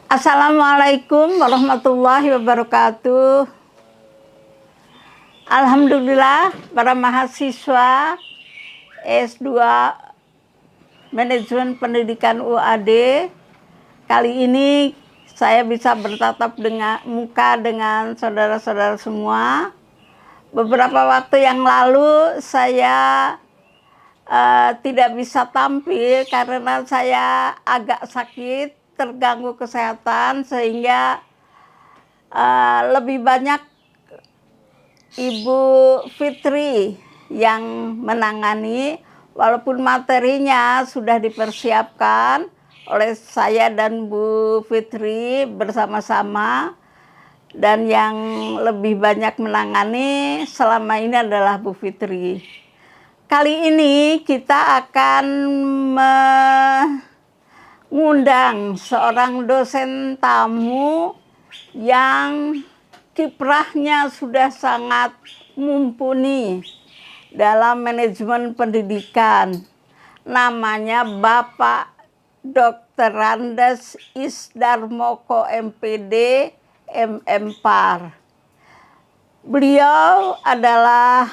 Assalamualaikum warahmatullahi wabarakatuh. Alhamdulillah, para mahasiswa S2 Manajemen Pendidikan UAD, kali ini saya bisa bertatap dengan saudara-saudara semua. Beberapa waktu yang lalu saya tidak bisa tampil karena saya agak sakit, terganggu kesehatan, sehingga lebih banyak Ibu Fitri yang menangani, walaupun materinya sudah dipersiapkan oleh saya dan Bu Fitri bersama-sama, dan yang lebih banyak menangani selama ini adalah Bu Fitri. Kali ini kita akan mengundang seorang dosen tamu yang kiprahnya sudah sangat mumpuni dalam manajemen pendidikan. Namanya Bapak Dr. Randes Isdarmoko MPD MM.Par. Beliau adalah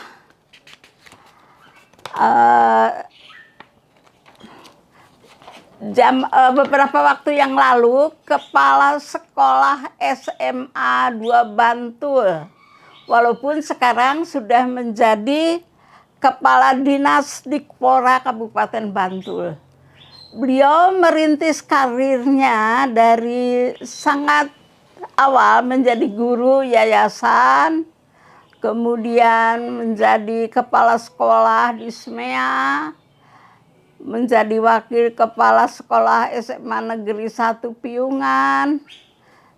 beberapa waktu yang lalu Kepala Sekolah SMA 2 Bantul, walaupun sekarang sudah menjadi Kepala Dinas Dikpora Kabupaten Bantul. Beliau merintis karirnya dari sangat awal menjadi guru yayasan, kemudian menjadi kepala sekolah di SMEA, menjadi wakil kepala sekolah SMA Negeri 1 Piungan,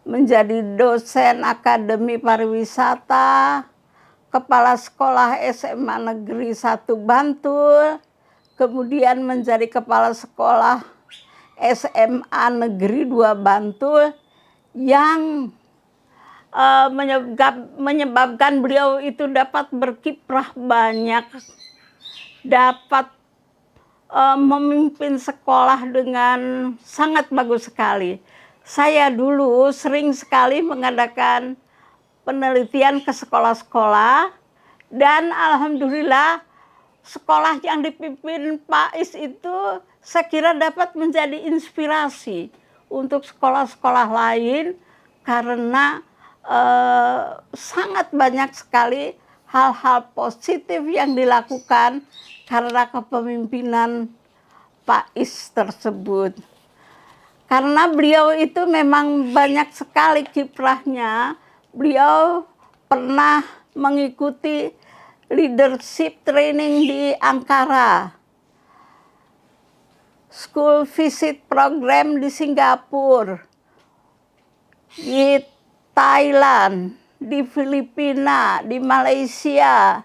menjadi dosen Akademi Pariwisata, kepala sekolah SMA Negeri 1 Bantul, kemudian menjadi kepala sekolah SMA Negeri 2 Bantul, yang menyebabkan beliau itu dapat berkiprah banyak, dapat memimpin sekolah dengan sangat bagus sekali. Saya dulu sering sekali mengadakan penelitian ke sekolah-sekolah, dan alhamdulillah sekolah yang dipimpin Pak Is itu saya kira dapat menjadi inspirasi untuk sekolah-sekolah lain, karena sangat banyak sekali hal-hal positif yang dilakukan karena kepemimpinan Pak Is tersebut. Karena beliau itu memang banyak sekali kiprahnya. Beliau pernah mengikuti leadership training di Ankara, school visit program di Singapura, di Thailand, di Filipina, di Malaysia,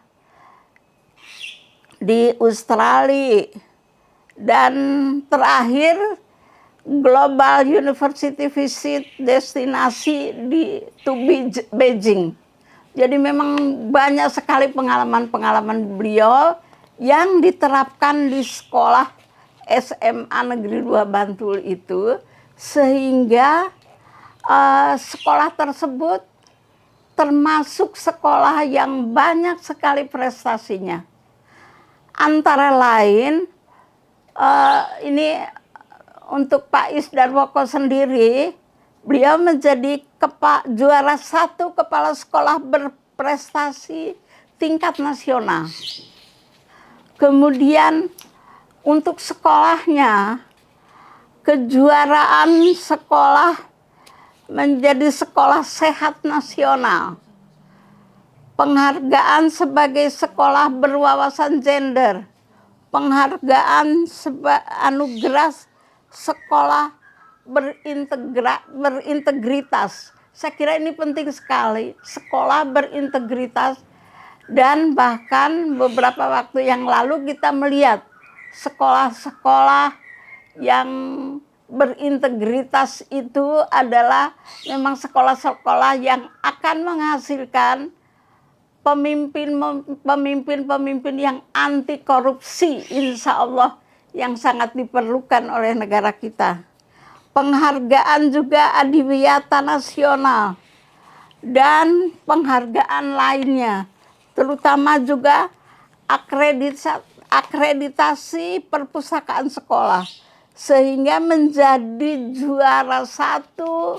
di Australia, dan terakhir Global University Visit destinasi di Beijing. Jadi memang banyak sekali pengalaman-pengalaman beliau yang diterapkan di sekolah SMA Negeri 2 Bantul itu, sehingga sekolah tersebut termasuk sekolah yang banyak sekali prestasinya. Antara lain, ini untuk Pak Isdarmoko sendiri, beliau menjadi juara 1 kepala sekolah berprestasi tingkat nasional. Kemudian untuk sekolahnya, kejuaraan sekolah menjadi sekolah sehat nasional, penghargaan sebagai sekolah berwawasan gender, penghargaan anugerah sekolah berintegritas. Saya kira ini penting sekali, sekolah berintegritas. Dan bahkan beberapa waktu yang lalu kita melihat sekolah-sekolah yang berintegritas itu adalah memang sekolah-sekolah yang akan menghasilkan pemimpin-pemimpin yang anti korupsi, insya Allah, yang sangat diperlukan oleh negara kita. penghargaan juga Adiwiyata Nasional, dan penghargaan lainnya, terutama juga akreditasi perpustakaan sekolah, sehingga menjadi juara satu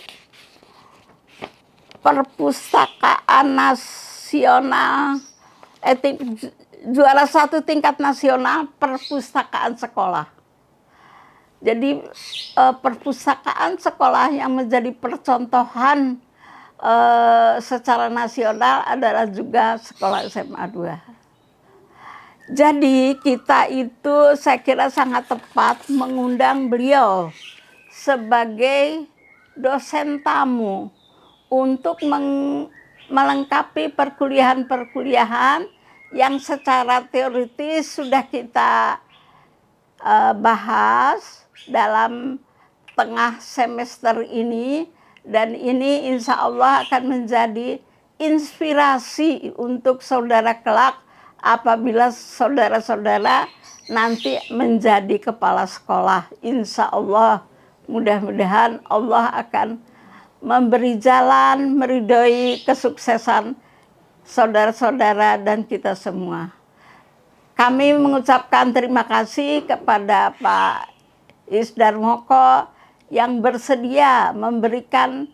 perpustakaan nasional, juara satu tingkat nasional perpustakaan sekolah. Jadi perpustakaan sekolah yang menjadi percontohan secara nasional adalah juga sekolah SMA 2. Jadi kita itu saya kira sangat tepat mengundang beliau sebagai dosen tamu untuk melengkapi perkuliahan-perkuliahan yang secara teoritis sudah kita bahas dalam tengah semester ini, dan ini insya Allah akan menjadi inspirasi untuk saudara kelak apabila saudara-saudara nanti menjadi kepala sekolah. Insya Allah mudah-mudahan Allah akan memberi jalan, meridhoi kesuksesan saudara-saudara dan kita semua. Kami mengucapkan terima kasih kepada Pak Isdar Moko yang bersedia memberikan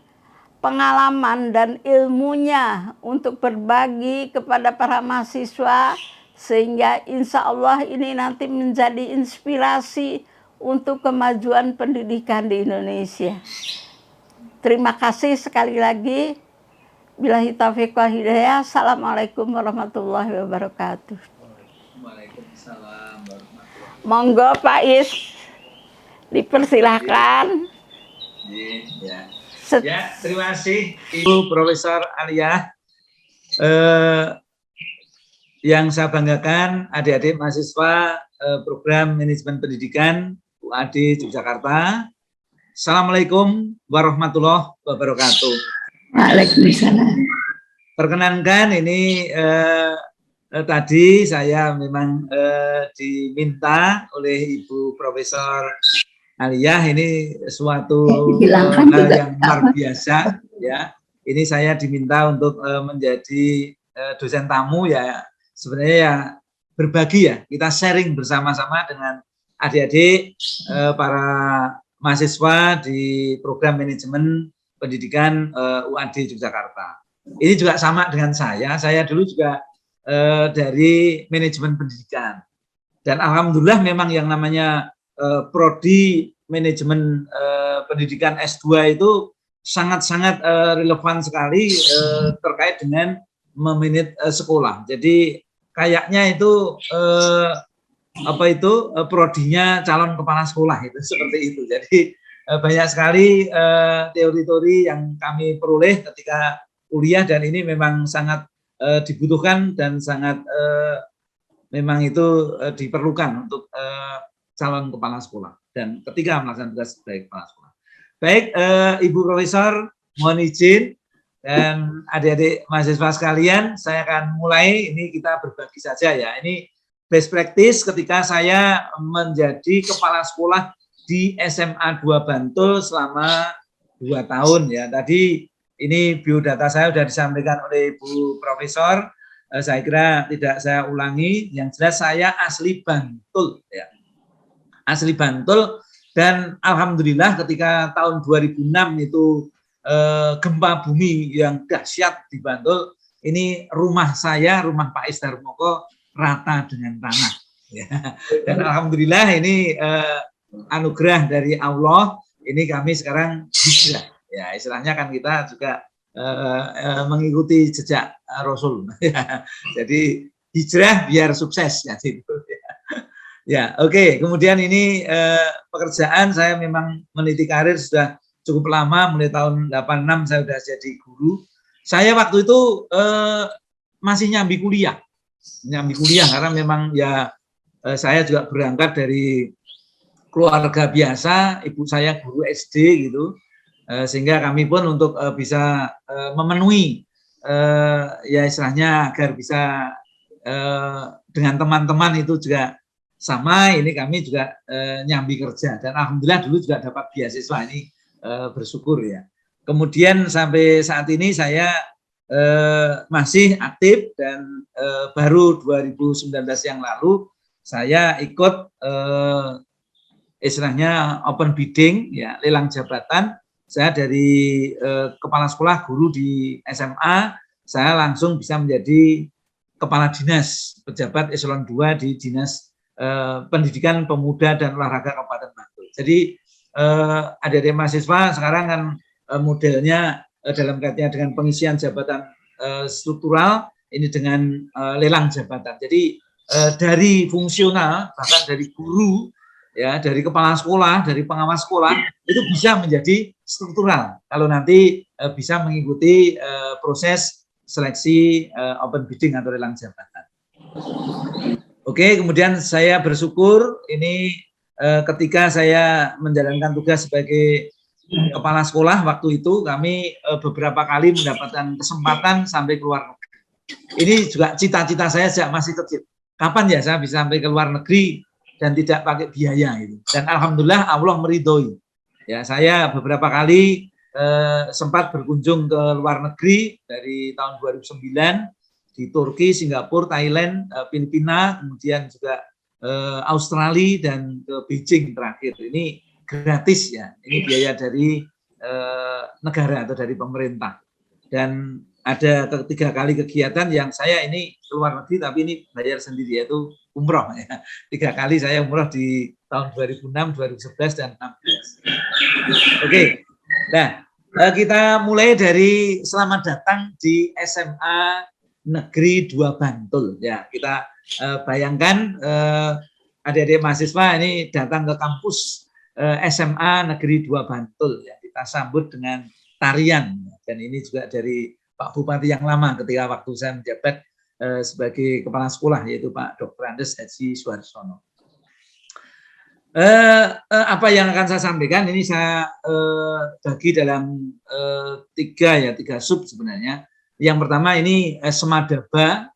pengalaman dan ilmunya untuk berbagi kepada para mahasiswa, sehingga insya Allah ini nanti menjadi inspirasi untuk kemajuan pendidikan di Indonesia. Terima kasih sekali lagi. Billahi taufiq wal hidayah. Assalamualaikum warahmatullahi wabarakatuh. Waalaikumsalam warahmatullahi wabarakatuh. Monggo Pak Is, dipersilahkan. Ya. Ya, terima kasih Ibu Profesor Aliyah. Yang saya banggakan adik-adik mahasiswa program manajemen pendidikan UAD Yogyakarta. Assalamualaikum warahmatullahi wabarakatuh. Waalaikumsalam. Perkenankan ini tadi saya memang diminta oleh Ibu Profesor Aliyah, ini suatu hal yang luar biasa ya. Ini saya diminta untuk menjadi dosen tamu ya. Sebenarnya ya berbagi ya, kita sharing bersama-sama dengan adik-adik para mahasiswa di program manajemen pendidikan UAD Yogyakarta. Ini juga sama dengan saya dulu juga dari manajemen pendidikan, dan alhamdulillah memang yang namanya prodi manajemen pendidikan S2 itu sangat-sangat relevan sekali terkait dengan memanage sekolah. Jadi kayaknya itu prodinya calon kepala sekolah itu seperti itu. Jadi banyak sekali teori-teori yang kami peroleh ketika kuliah, dan ini memang sangat dibutuhkan dan sangat memang itu diperlukan untuk calon kepala sekolah dan ketika melaksanakan tugas sebagai kepala sekolah. Baik, Ibu Profesor, mohon izin, dan adik-adik mahasiswa sekalian, saya akan mulai. Ini kita berbagi saja ya. Ini best practice ketika saya menjadi kepala sekolah di SMA 2 Bantul selama 2 tahun ya. Tadi ini biodata saya sudah disampaikan oleh Ibu Profesor. Saya kira tidak saya ulangi. Yang jelas saya asli Bantul ya. Asli Bantul, dan alhamdulillah ketika tahun 2006 itu gempa bumi yang dahsyat di Bantul, ini rumah saya, rumah Pak Isdar Moko rata dengan tanah ya. Dan alhamdulillah ini anugerah dari Allah, ini kami sekarang hijrah ya, istilahnya kan kita juga mengikuti jejak Rasul ya. Jadi hijrah biar sukses ya gitu ya. Ya, oke. Kemudian ini pekerjaan saya memang meniti karir sudah cukup lama, mulai tahun 86 saya sudah jadi guru. Saya waktu itu masih nyambi kuliah karena memang ya saya juga berangkat dari keluarga biasa, ibu saya guru SD gitu, sehingga kami pun untuk bisa memenuhi ya istilahnya agar bisa dengan teman-teman itu juga sama ini kami juga nyambi kerja dan alhamdulillah dulu juga dapat beasiswa ini, bersyukur ya. Kemudian sampai saat ini saya masih aktif dan baru 2019 yang lalu saya ikut istilahnya open bidding ya, lelang jabatan. Saya dari kepala sekolah guru di SMA, saya langsung bisa menjadi kepala dinas pejabat eselon 2 di Dinas Pendidikan Pemuda dan Olahraga Kabupaten Bantul. Jadi adik-adik mahasiswa sekarang kan modelnya dalam kaitannya dengan pengisian jabatan struktural ini dengan lelang jabatan. Jadi dari fungsional bahkan dari guru ya, dari kepala sekolah, dari pengawas sekolah itu bisa menjadi struktural kalau nanti bisa mengikuti proses seleksi open bidding atau lelang jabatan. Oke, kemudian saya bersyukur ini ketika saya menjalankan tugas sebagai kepala sekolah waktu itu kami beberapa kali mendapatkan kesempatan sampai keluar negeri. Ini juga cita-cita saya sejak masih kecil. Kapan ya saya bisa sampai ke luar negeri dan tidak pakai biaya itu. Dan alhamdulillah Allah meridhoi. Ya, saya beberapa kali sempat berkunjung ke luar negeri dari tahun 2009 di Turki, Singapura, Thailand, Filipina, kemudian juga Australia dan ke Beijing terakhir. Ini gratis ya, ini biaya dari negara atau dari pemerintah. Dan ada 3 kali kegiatan yang saya ini keluar negeri tapi ini bayar sendiri, yaitu umroh ya. 3 kali saya umroh di tahun 2006, 2011 dan 2016. Oke. Nah, kita mulai dari selamat datang di SMA Negeri 2 Bantul ya. Kita bayangkan adik-adik mahasiswa ini datang ke kampus SMA Negeri 2 Bantul ya. Kita sambut dengan tarian dan ini juga dari Pak Bupati yang lama ketika waktu saya menjabat sebagai kepala sekolah, yaitu Pak Dr. Andes Haji Suharsono. Apa yang akan saya sampaikan ini saya bagi dalam 3 sub sebenarnya. Yang pertama ini Semadaba,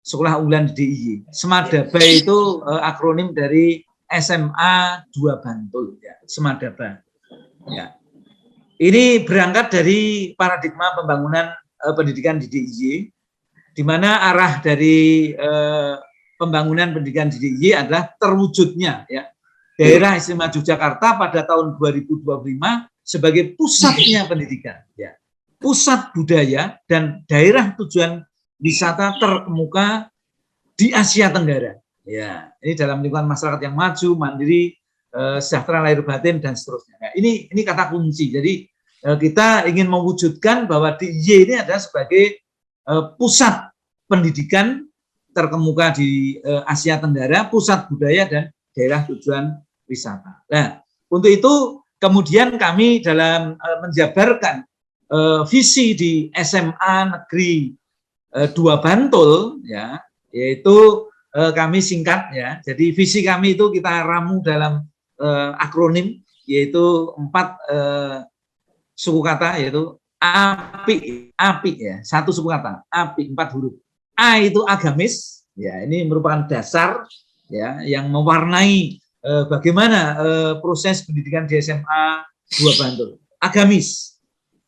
Sekolah Unggulan DIY. Semadaba itu akronim dari SMA 2 Bantul ya, Semadaba. Ya. Ini berangkat dari paradigma pembangunan pendidikan di DIY, di mana arah dari pembangunan pendidikan di DIY adalah terwujudnya ya daerah istimewa Yogyakarta pada tahun 2025 sebagai pusatnya pendidikan ya, pusat budaya dan daerah tujuan wisata terkemuka di Asia Tenggara ya. Ini dalam lingkungan masyarakat yang maju, mandiri, sejahtera lahir batin dan seterusnya. Nah, ini kata kunci. Jadi kita ingin mewujudkan bahwa DIY ini adalah sebagai pusat pendidikan terkemuka di Asia Tenggara, pusat budaya dan daerah tujuan wisata. Nah, untuk itu kemudian kami dalam menjabarkan visi di SMA Negeri 2 Bantul ya, yaitu kami singkat ya. Jadi visi kami itu kita ramu dalam akronim, yaitu 4 suku kata, yaitu api ya, 1 suku kata, api 4 huruf. A itu agamis ya, ini merupakan dasar ya yang mewarnai bagaimana proses pendidikan di SMA 2 Bantul. Agamis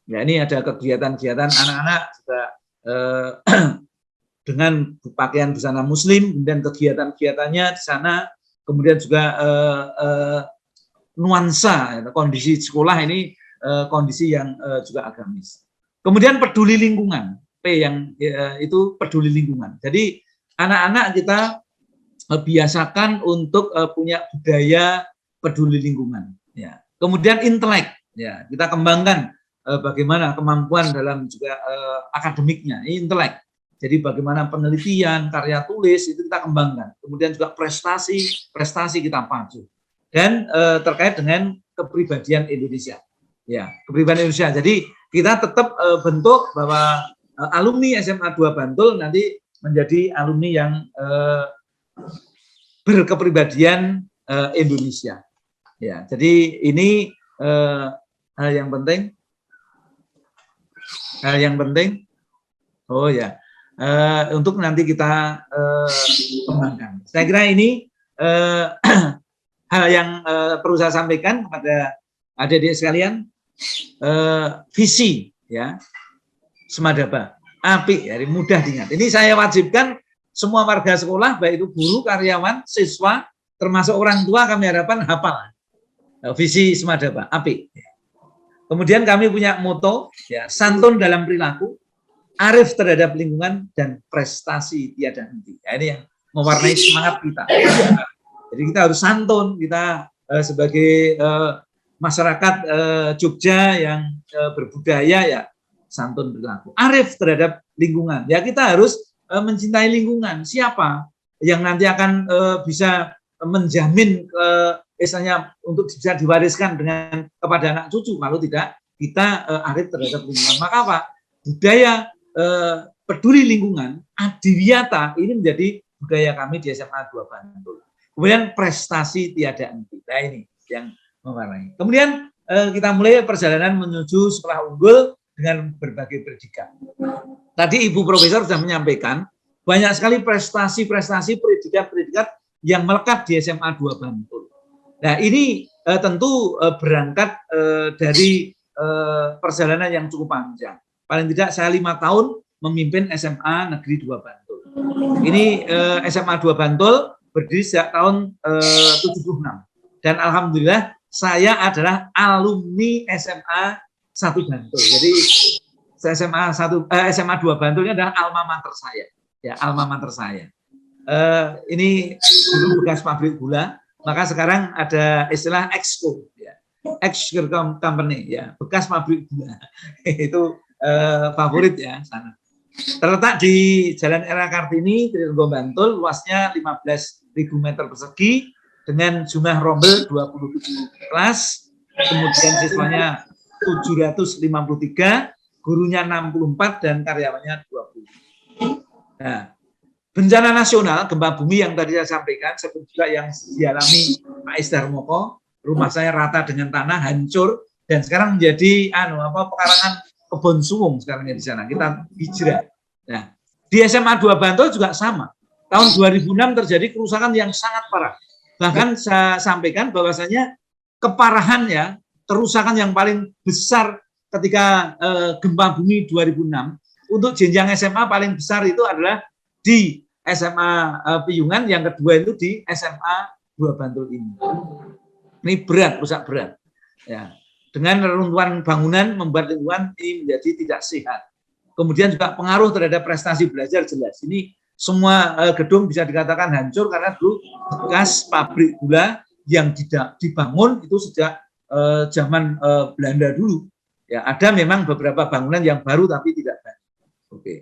ya, ini ada kegiatan-kegiatan anak-anak juga dengan pakaian busana muslim, kemudian kegiatan-kegiatannya di sana, kemudian juga nuansa kondisi sekolah ini kondisi yang juga agamis. Kemudian peduli lingkungan, P yang itu peduli lingkungan. Jadi anak-anak kita biasakan untuk punya budaya peduli lingkungan. Ya. Kemudian intelek, ya kita kembangkan bagaimana kemampuan dalam juga akademiknya, ini intelek. Jadi bagaimana penelitian, karya tulis itu kita kembangkan. Kemudian juga prestasi kita pacu. Dan terkait dengan kepribadian Indonesia. Ya, kepribadian Indonesia. Jadi kita tetap bentuk bahwa alumni SMA 2 Bantul nanti menjadi alumni yang berkepribadian Indonesia. Ya, jadi ini hal yang penting. Hal yang penting. Oh ya, untuk nanti kita kembangkan. Saya kira ini eh, hal yang perlu saya sampaikan kepada adik-adik sekalian, visi ya Semadaba, apik, jadi mudah diingat. Ini saya wajibkan semua warga sekolah, baik itu guru, karyawan, siswa, termasuk orang tua, kami harapkan hafal visi Semadaba, apik. Kemudian kami punya moto, ya, santun dalam perilaku, arif terhadap lingkungan, dan prestasi tiada henti. Ya, ini yang mewarnai semangat kita. Jadi kita harus santun, kita sebagai masyarakat Jogja yang berbudaya, ya santun perilaku. Arif terhadap lingkungan, ya kita harus mencintai lingkungan. Siapa yang nanti akan bisa menjamin misalnya untuk bisa diwariskan dengan kepada anak cucu, kalau tidak kita arif terhadap lingkungan. Maka apa? Budaya peduli lingkungan, adiwiyata, ini menjadi budaya kami di SMA 2 Bantul. Kemudian prestasi tiada henti. Nah ini yang mewarnai. Kemudian kita mulai perjalanan menuju sekolah unggul dengan berbagai predikat. Tadi Ibu Profesor sudah menyampaikan banyak sekali prestasi-prestasi, predikat-predikat yang melekat di SMA 2 Bantul. Nah ini tentu berangkat dari perjalanan yang cukup panjang. Paling tidak saya 5 tahun memimpin SMA Negeri 2 Bantul. Ini SMA 2 Bantul berdiri sejak tahun 76. Dan alhamdulillah saya adalah alumni SMA 1 Bantul. Jadi SMA 2 Bantul ini adalah alma mater saya. Ya, alma mater saya. Ini dulu bekas pabrik gula, maka sekarang ada istilah exco, ya. Ex-sugar company, ya, bekas pabrik gula. Itu favorit ya sana. Terletak di Jalan Era Kartini, Trilonggo Bantul, luasnya 15.000 meter persegi dengan jumlah rombel 27 kelas, kemudian siswanya 753, gurunya 64 dan karyawannya 20. Nah, bencana nasional gempa bumi yang tadi saya sampaikan, seperti juga yang dialami Pak Isdarmoko, rumah saya rata dengan tanah, hancur, dan sekarang menjadi pekarangan kebun suwung sekarang di sana. Kita hijrah. Nah, di SMA 2 Bantul juga sama. Tahun 2006 terjadi kerusakan yang sangat parah. Bahkan saya sampaikan bahwasanya keparahannya, kerusakan yang paling besar ketika gempa bumi 2006 untuk jenjang SMA paling besar itu adalah di SMA Piyungan, yang kedua itu di SMA 2 Bantul ini. Ini berat, rusak berat. Ya. Dengan reruntuhan bangunan membuat lingkungan ini menjadi tidak sehat. Kemudian juga pengaruh terhadap prestasi belajar jelas. Ini semua gedung bisa dikatakan hancur karena dulu bekas pabrik gula yang tidak dibangun itu sejak zaman Belanda dulu. Ya, ada memang beberapa bangunan yang baru tapi tidak baik. Oke.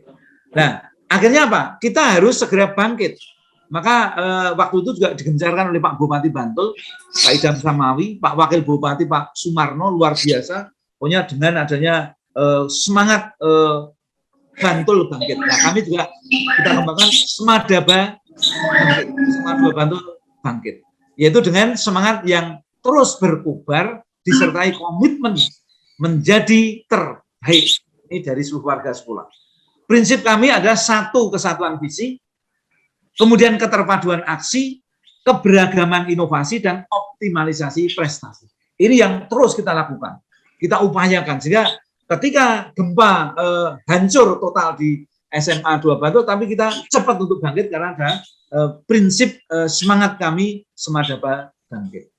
Nah, akhirnya apa? Kita harus segera bangkit. Maka waktu itu juga digencarkan oleh Pak Bupati Bantul, Pak Idam Samawi, Pak Wakil Bupati Pak Sumarno, luar biasa. Pokoknya dengan adanya semangat Bantul bangkit. Nah, kami juga kita kembangkan Semadaba bangkit, Semadaba Bantul bangkit. Yaitu dengan semangat yang terus berkobar disertai komitmen menjadi terbaik. Ini dari seluruh warga sekolah. Prinsip kami adalah satu, kesatuan visi, kemudian keterpaduan aksi, keberagaman inovasi, dan optimalisasi prestasi. Ini yang terus kita lakukan, kita upayakan. Sehingga ketika gempa hancur total di SMA 2 Bantul, tapi kita cepat untuk bangkit karena ada prinsip semangat kami Semadaba bangkit.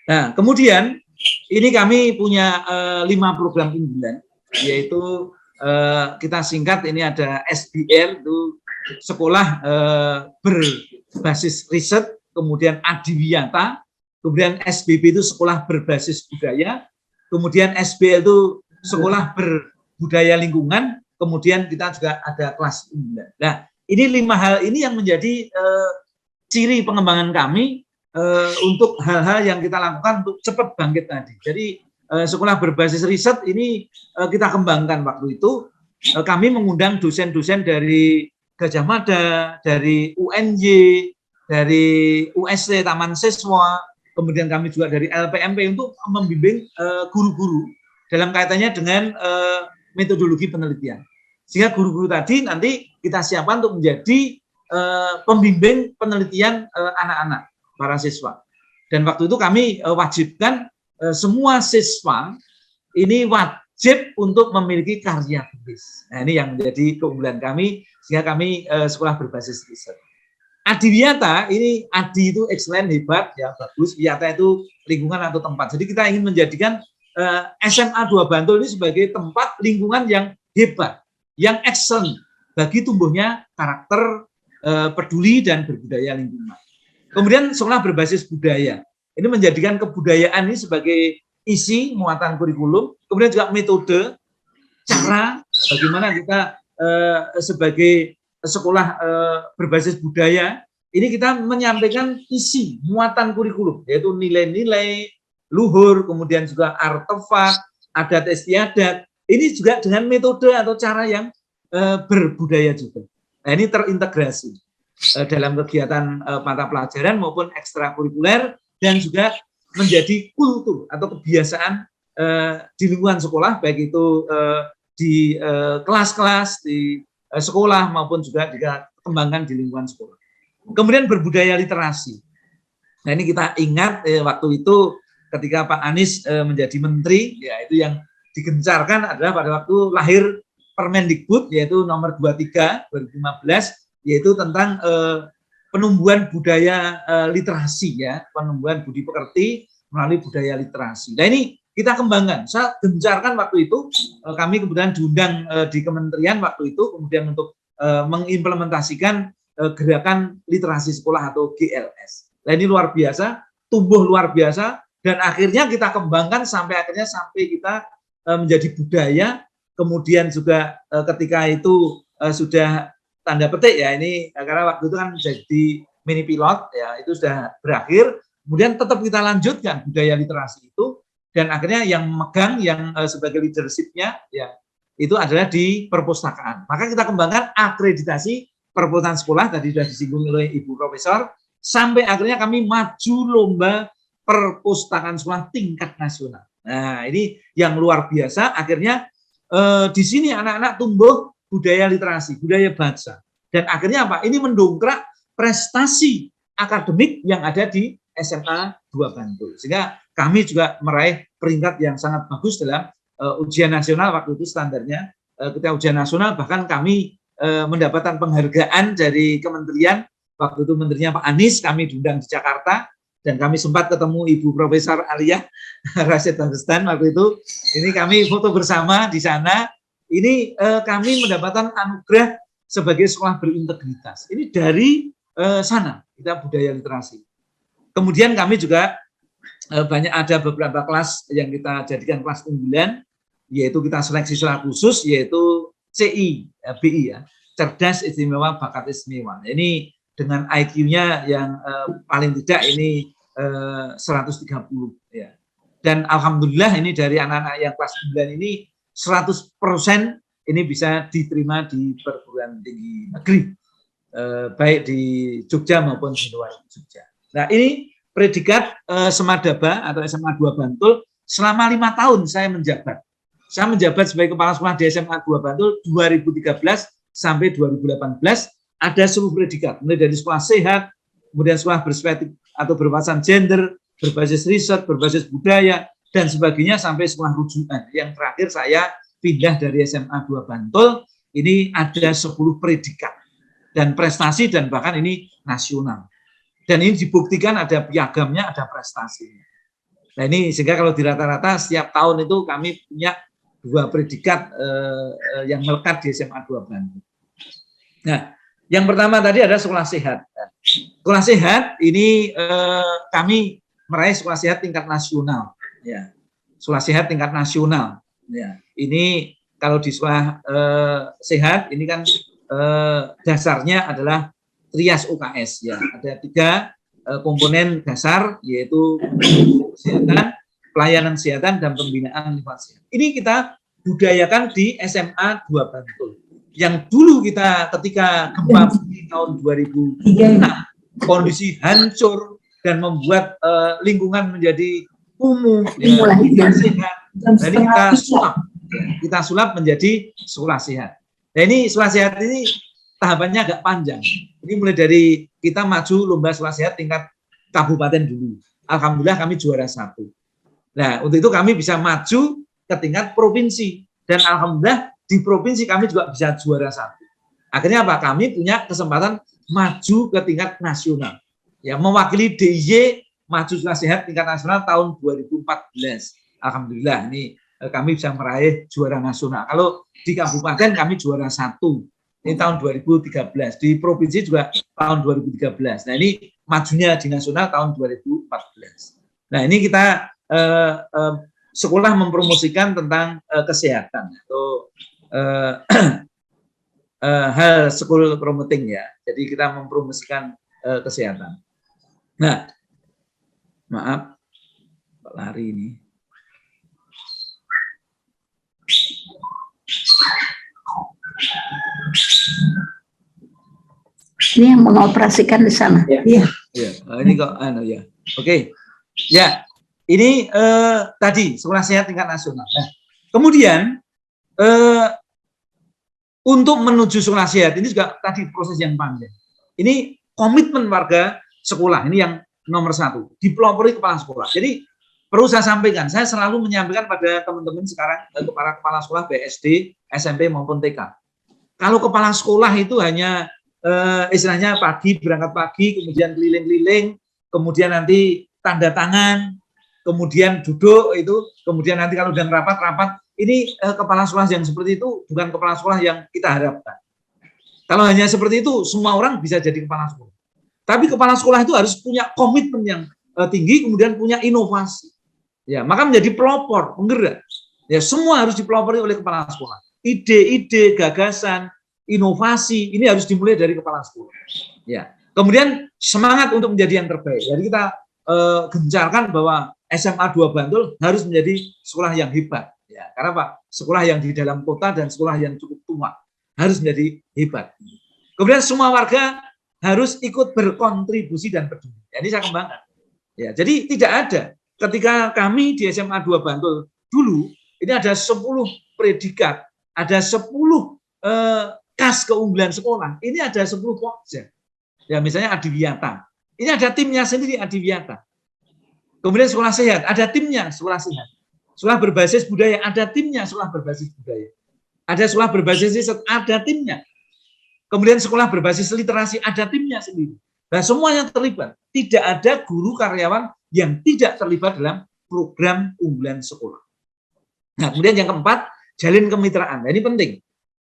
Nah, kemudian ini kami punya 5 program unggulan, yaitu kita singkat ini ada SBR, itu sekolah berbasis riset, kemudian adiwiyata, kemudian SBB itu sekolah berbasis budaya, kemudian SBL itu sekolah berbudaya lingkungan, kemudian kita juga ada kelas unggulan. Nah, ini 5 hal ini yang menjadi ciri pengembangan kami untuk hal-hal yang kita lakukan untuk cepat bangkit tadi. Jadi sekolah berbasis riset ini kita kembangkan waktu itu. Kami mengundang dosen-dosen dari Gajah Mada, dari UNY, dari UST Taman Siswa, kemudian kami juga dari LPMP untuk membimbing guru-guru dalam kaitannya dengan metodologi penelitian. Sehingga guru-guru tadi nanti kita siapkan untuk menjadi pembimbing penelitian anak-anak para siswa. Dan waktu itu kami wajibkan semua siswa ini wajib untuk memiliki karya tulis. Nah, ini yang menjadi keunggulan kami sehingga kami sekolah berbasis riset. Adi Wiyata ini, Adi itu excellent, hebat, ya bagus. Wiyata itu lingkungan atau tempat. Jadi kita ingin menjadikan SMA 2 Bantul ini sebagai tempat lingkungan yang hebat, yang excellent bagi tumbuhnya karakter peduli dan berbudaya lingkungan. Kemudian sekolah berbasis budaya. Ini menjadikan kebudayaan ini sebagai isi muatan kurikulum, kemudian juga metode, cara bagaimana kita sebagai sekolah berbasis budaya, ini kita menyampaikan isi muatan kurikulum, yaitu nilai-nilai, luhur, kemudian juga artefak, adat istiadat, ini juga dengan metode atau cara yang berbudaya juga. Nah, ini terintegrasi dalam kegiatan mata pelajaran maupun ekstrakurikuler dan juga menjadi kultur atau kebiasaan di lingkungan sekolah, baik itu di kelas-kelas, di sekolah maupun juga dikembangkan di lingkungan sekolah. Kemudian berbudaya literasi. Nah, ini kita ingat waktu itu ketika Pak Anies menjadi menteri, ya itu yang digencarkan adalah pada waktu lahir Permendikbud yaitu nomor 23 2015 yaitu tentang penumbuhan budaya literasi, ya, penumbuhan budi pekerti melalui budaya literasi. Nah, ini kita kembangkan, saya gencarkan waktu itu, kami kemudian diundang di kementerian waktu itu, kemudian untuk mengimplementasikan gerakan literasi sekolah atau GLS. Nah, ini luar biasa, tumbuh luar biasa, dan akhirnya kita kembangkan sampai kita menjadi budaya, kemudian juga ketika itu sudah tanda petik, ya, ini karena waktu itu kan jadi mini pilot, ya, itu sudah berakhir, kemudian tetap kita lanjutkan budaya literasi itu, dan akhirnya yang megang yang sebagai leadership-nya, ya, itu adalah di perpustakaan. Maka kita kembangkan akreditasi perpustakaan sekolah, tadi sudah disinggung oleh Ibu Profesor, sampai akhirnya kami maju lomba perpustakaan sekolah tingkat nasional. Nah, ini yang luar biasa, akhirnya di sini anak-anak tumbuh budaya literasi, budaya baca. Dan akhirnya apa? Ini mendongkrak prestasi akademik yang ada di SMA 2 Bantul. Sehingga kami juga meraih peringkat yang sangat bagus dalam ujian nasional waktu itu standarnya. Ketika ujian nasional bahkan kami mendapatkan penghargaan dari kementerian. Waktu itu menterinya Pak Anies, kami diundang di Jakarta. Dan kami sempat ketemu Ibu Profesor Aliyah Rashid Hamzah waktu itu. Ini kami foto bersama di sana. Ini kami mendapatkan anugerah sebagai sekolah berintegritas. Ini dari sana, kita budaya literasi. Kemudian kami juga banyak ada beberapa kelas yang kita jadikan kelas unggulan, yaitu kita seleksi secara khusus, yaitu CI, BI, ya, cerdas istimewa bakat istimewa. Ini dengan IQ-nya yang paling tidak ini 130, ya. Dan alhamdulillah ini dari anak-anak yang kelas 9 ini 100% ini bisa diterima di perguruan tinggi negeri, baik di Jogja maupun di luar Jogja. Nah, ini predikat Semadaba atau SMA 2 Bantul selama 5 tahun saya menjabat. Saya menjabat sebagai kepala sekolah di SMA 2 Bantul 2013 sampai 2018, ada seluruh predikat, mulai dari sekolah sehat, kemudian sekolah berspektif atau berwawasan gender, berbasis riset, berbasis budaya, dan sebagainya sampai sekolah rujukan. Yang terakhir saya pindah dari SMA 2 Bantul, ini ada 10 predikat dan prestasi dan bahkan ini nasional. Dan ini dibuktikan ada piagamnya, ada prestasinya. Nah, ini sehingga kalau di rata-rata setiap tahun itu kami punya 2 predikat yang melekat di SMA 2 Bantul. Nah, yang pertama tadi ada sekolah sehat. Sekolah sehat ini kami meraih sekolah sehat tingkat nasional. Ya, sekolah sehat tingkat nasional. Ya, ini kalau di sekolah sehat ini kan dasarnya adalah Trias UKS. Ya, ada 3 komponen dasar yaitu kesehatan, pelayanan kesehatan, dan pembinaan lingkungan sehat. Ini kita budayakan di SMA 2 Bantul. Yang dulu kita ketika gempa bumi tahun 2006 kondisi hancur dan membuat lingkungan menjadi kumuh, ya, sehat. Jadi kita sulap menjadi sekolah sehat. Nah, ini sekolah sehat ini tahapannya agak panjang. Ini mulai dari kita maju lomba sekolah sehat tingkat kabupaten dulu. Alhamdulillah kami juara 1. Nah, untuk itu kami bisa maju ke tingkat provinsi. Dan alhamdulillah di provinsi kami juga bisa juara 1. Akhirnya apa? Kami punya kesempatan maju ke tingkat nasional. Ya, mewakili DIY maju sekolah sehat tingkat nasional tahun 2014. Alhamdulillah ini kami bisa meraih juara nasional. Kalau di kabupaten kami juara 1. Ini tahun 2013. Di provinsi juga tahun 2013. Nah, ini majunya di nasional tahun 2014. Nah, ini kita sekolah mempromosikan tentang kesehatan atau hal school promoting ya. Jadi kita mempromosikan kesehatan. Nah, maaf, lari ini. Ini yang mengoperasikan di sana. Iya. Ya. Ini kok ya. Oke. Ya. Ini tadi sekolah sehat tingkat nasional. Nah, kemudian untuk menuju sekolah sehat ini juga tadi proses yang panjang. Ini komitmen warga sekolah ini yang nomor 1, dipelopori kepala sekolah. Jadi perlu saya sampaikan, saya selalu menyampaikan pada teman-teman sekarang para kepala sekolah BSD, SMP maupun TK. Kalau kepala sekolah itu hanya istilahnya berangkat pagi, kemudian keliling-keliling, kemudian nanti tanda tangan, kemudian duduk itu, kemudian nanti kalau udah rapat, ini kepala sekolah yang seperti itu bukan kepala sekolah yang kita harapkan. Kalau hanya seperti itu, semua orang bisa jadi kepala sekolah. Tapi kepala sekolah itu harus punya komitmen yang tinggi, kemudian punya inovasi. Ya, maka menjadi pelopor, penggerak. Ya, semua harus dipelopori oleh kepala sekolah. Ide-ide, gagasan, inovasi ini harus dimulai dari kepala sekolah. Ya, kemudian semangat untuk menjadi yang terbaik. Jadi kita gencarkan bahwa SMA 2 Bantul harus menjadi sekolah yang hebat. Ya, karena Pak, sekolah yang di dalam kota dan sekolah yang cukup tua harus menjadi hebat. Kemudian semua warga harus ikut berkontribusi dan peduli. Ini saya kembangkan. Ya, jadi tidak ada ketika kami di SMA 2 Bantul dulu ini ada 10 predikat, ada 10 kas keunggulan sekolah. Ini ada 10 pokja. Ya, misalnya Adiwiyata. Ini ada timnya sendiri Adiwiyata. Kemudian sekolah sehat, ada timnya sekolah sehat. Sekolah berbasis budaya, ada timnya sekolah berbasis budaya. Ada sekolah berbasis riset, ada timnya. Kemudian sekolah berbasis literasi, ada timnya sendiri. Nah, semuanya terlibat. Tidak ada guru karyawan yang tidak terlibat dalam program unggulan sekolah. Nah, kemudian yang keempat, jalin kemitraan. Nah, ini penting.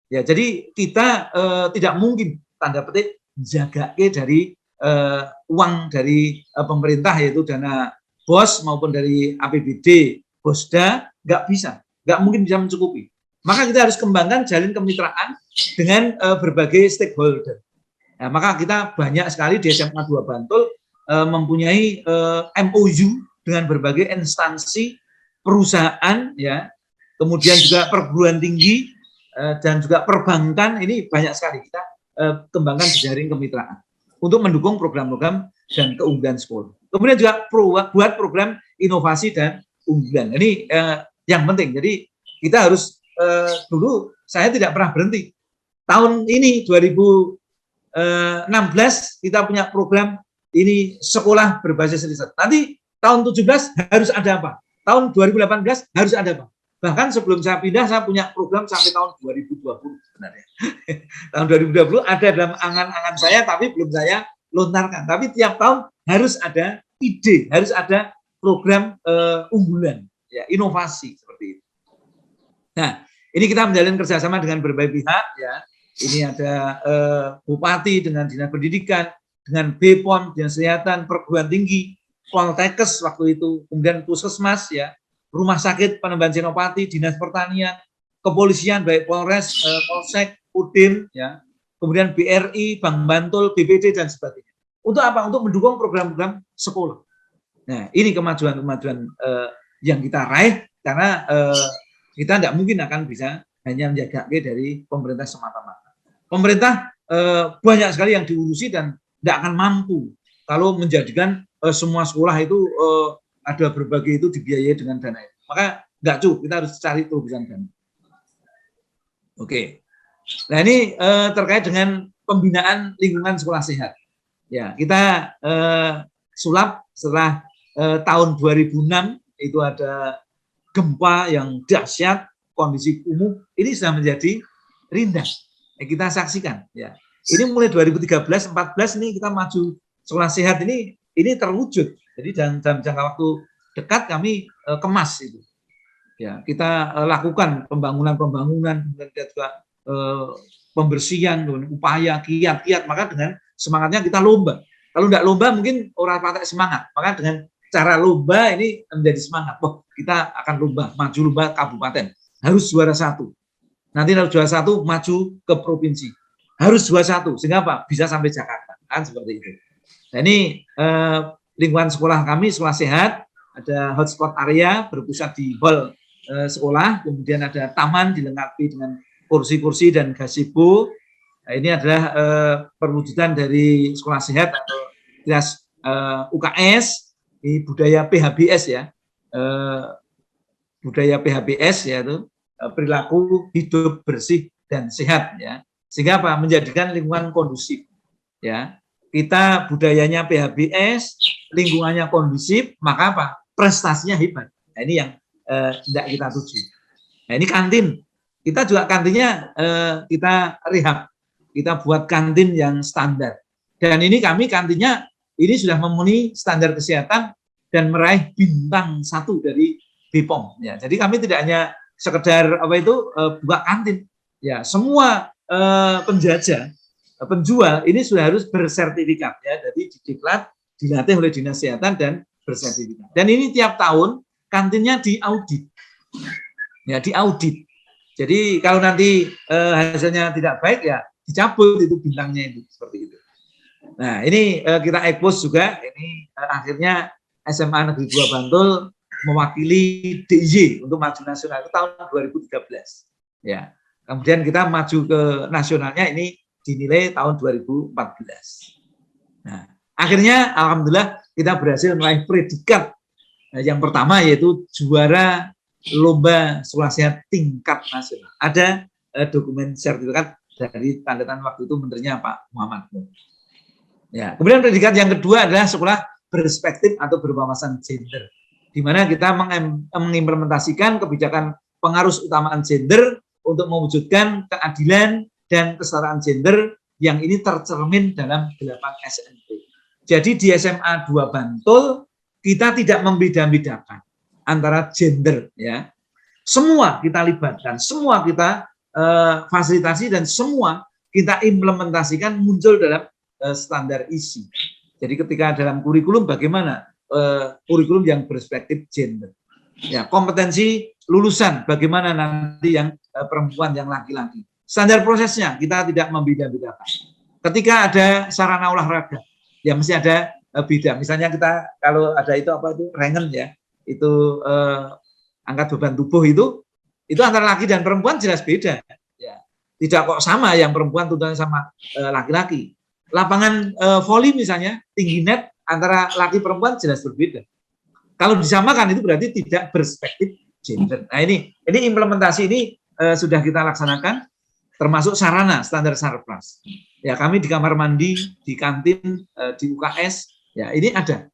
Ya, jadi kita tidak mungkin tanda petik jaga dari uang dari pemerintah yaitu dana BOS maupun dari APBD, BOSDA, nggak bisa, nggak mungkin bisa mencukupi. Maka kita harus kembangkan jalin kemitraan dengan berbagai stakeholder. Nah, maka kita banyak sekali di SMA 2 Bantul mempunyai MOU dengan berbagai instansi perusahaan, ya, kemudian juga perguruan tinggi dan juga perbankan. Ini banyak sekali kita kembangkan jaring kemitraan untuk mendukung program-program dan keunggulan sekolah. Kemudian juga buat program inovasi dan unggulan. Ini yang penting. Jadi kita harus dulu saya tidak pernah berhenti. Tahun ini 2016 kita punya program ini sekolah berbasis riset. Nanti tahun 17 harus ada apa? Tahun 2018 harus ada apa? Bahkan sebelum saya pindah saya punya program sampai tahun 2020 sebenarnya. Tahun 2020 ada dalam angan-angan saya tapi belum saya lontarkan. Tapi tiap tahun harus ada ide, harus ada program unggulan, ya, inovasi seperti itu. Nah, ini kita menjalin kerjasama dengan berbagai pihak, ya. Ini ada bupati dengan dinas pendidikan, dengan BPOM, dinas kesehatan, perguruan tinggi, Poltekkes waktu itu, kemudian puskesmas, ya, rumah sakit Panembahan Senopati, dinas pertanian, kepolisian baik Polres, Polsek, Udim, ya, kemudian BRI, Bank Bantul, BPD dan sebagainya. Untuk apa? Untuk mendukung program-program sekolah. Nah, ini kemajuan-kemajuan yang kita raih karena kita tidak mungkin akan bisa hanya menjaga dari pemerintah semata-mata. Pemerintah banyak sekali yang diurusi dan tidak akan mampu kalau menjadikan semua sekolah itu ada berbagai itu dibiayai dengan dana itu. Maka nggak cukup, kita harus cari terobosan dana. Oke. Nah, ini terkait dengan pembinaan lingkungan sekolah sehat. Ya, kita sulap setelah tahun 2006 itu ada gempa yang dahsyat, kondisi kumuh ini sudah menjadi rindang. Kita saksikan. Ya, ini mulai 2013-14 ini kita maju sekolah sehat ini terwujud. Jadi dalam jangka waktu dekat kami kemas itu. Ya, kita lakukan pembangunan, kemudian kita juga pembersihan, upaya kiat, maka dengan semangatnya kita lomba. Kalau tidak lomba mungkin orang pakai semangat. Maka dengan cara lomba ini menjadi semangat. Oh, kita akan lomba, maju lomba kabupaten. Harus juara 1. Nanti harus juara 1 maju ke provinsi. Harus juara 1 sehingga apa? Bisa sampai Jakarta. Kan seperti itu. Nah, ini lingkungan sekolah kami, sekolah sehat, ada hotspot area berpusat di hall sekolah, kemudian ada taman dilengkapi dengan kursi-kursi dan gazebo. Nah, ini adalah perwujudan dari sekolah sehat atau kelas UKS, ini budaya PHBS ya, budaya PHBS yaitu perilaku hidup bersih dan sehat ya, sehingga apa? Menjadikan lingkungan kondusif ya. Kita budayanya PHBS, lingkungannya kondusif, maka apa? Prestasinya hebat. Nah, ini yang tidak kita tuju. Nah, ini kantin. Kita juga kantinnya kita rehab. Kita buat kantin yang standar. Dan ini kami kantinnya ini sudah memenuhi standar kesehatan dan meraih bintang 1 dari BPOM. Ya, jadi kami tidak hanya sekedar buka kantin. Ya, semua penjajah, penjual ini sudah harus bersertifikat ya. Jadi didiklat, dilatih oleh Dinas Kesehatan dan bersertifikat. Dan ini tiap tahun kantinnya diaudit. Ya, diaudit. Jadi kalau nanti hasilnya tidak baik ya dicabut itu bintangnya itu seperti itu. Nah, ini kita expose juga ini akhirnya SMA Negeri 2 Bantul mewakili DIY untuk maju nasional itu tahun 2013. Ya. Kemudian kita maju ke nasionalnya ini dinilai tahun 2014. Nah, akhirnya alhamdulillah kita berhasil meraih predikat yang pertama yaitu juara lomba sekolah sehat tingkat nasional. Ada dokumen sertifikat dari tanda tangan waktu itu menterinya Pak Muhammad. Ya, kemudian predikat yang kedua adalah sekolah berperspektif atau berwawasan gender, di mana kita mengimplementasikan kebijakan pengarus utamaan gender untuk mewujudkan keadilan dan kesetaraan gender yang ini tercermin dalam 8 SMP. Jadi di SMA 2 Bantul kita tidak membeda-bedakan antara gender ya. Semua kita libatkan, semua kita fasilitasi dan semua kita implementasikan muncul dalam standar isi. Jadi ketika dalam kurikulum bagaimana kurikulum yang berperspektif gender. Ya, kompetensi lulusan bagaimana nanti yang perempuan yang laki-laki. Standar prosesnya kita tidak membeda-bedakan. Ketika ada sarana olahraga, ya mesti ada beda. Misalnya kita kalau ada itu rengen ya, itu angkat beban tubuh itu antara laki dan perempuan jelas beda. Ya, tidak kok sama yang perempuan tuntutannya sama laki-laki. Lapangan voli misalnya tinggi net antara laki perempuan jelas berbeda. Kalau disamakan itu berarti tidak berperspektif gender. Nah ini implementasi ini sudah kita laksanakan, termasuk sarana standar Sarpras. Ya kami di kamar mandi, di kantin, di UKS, ya ini ada.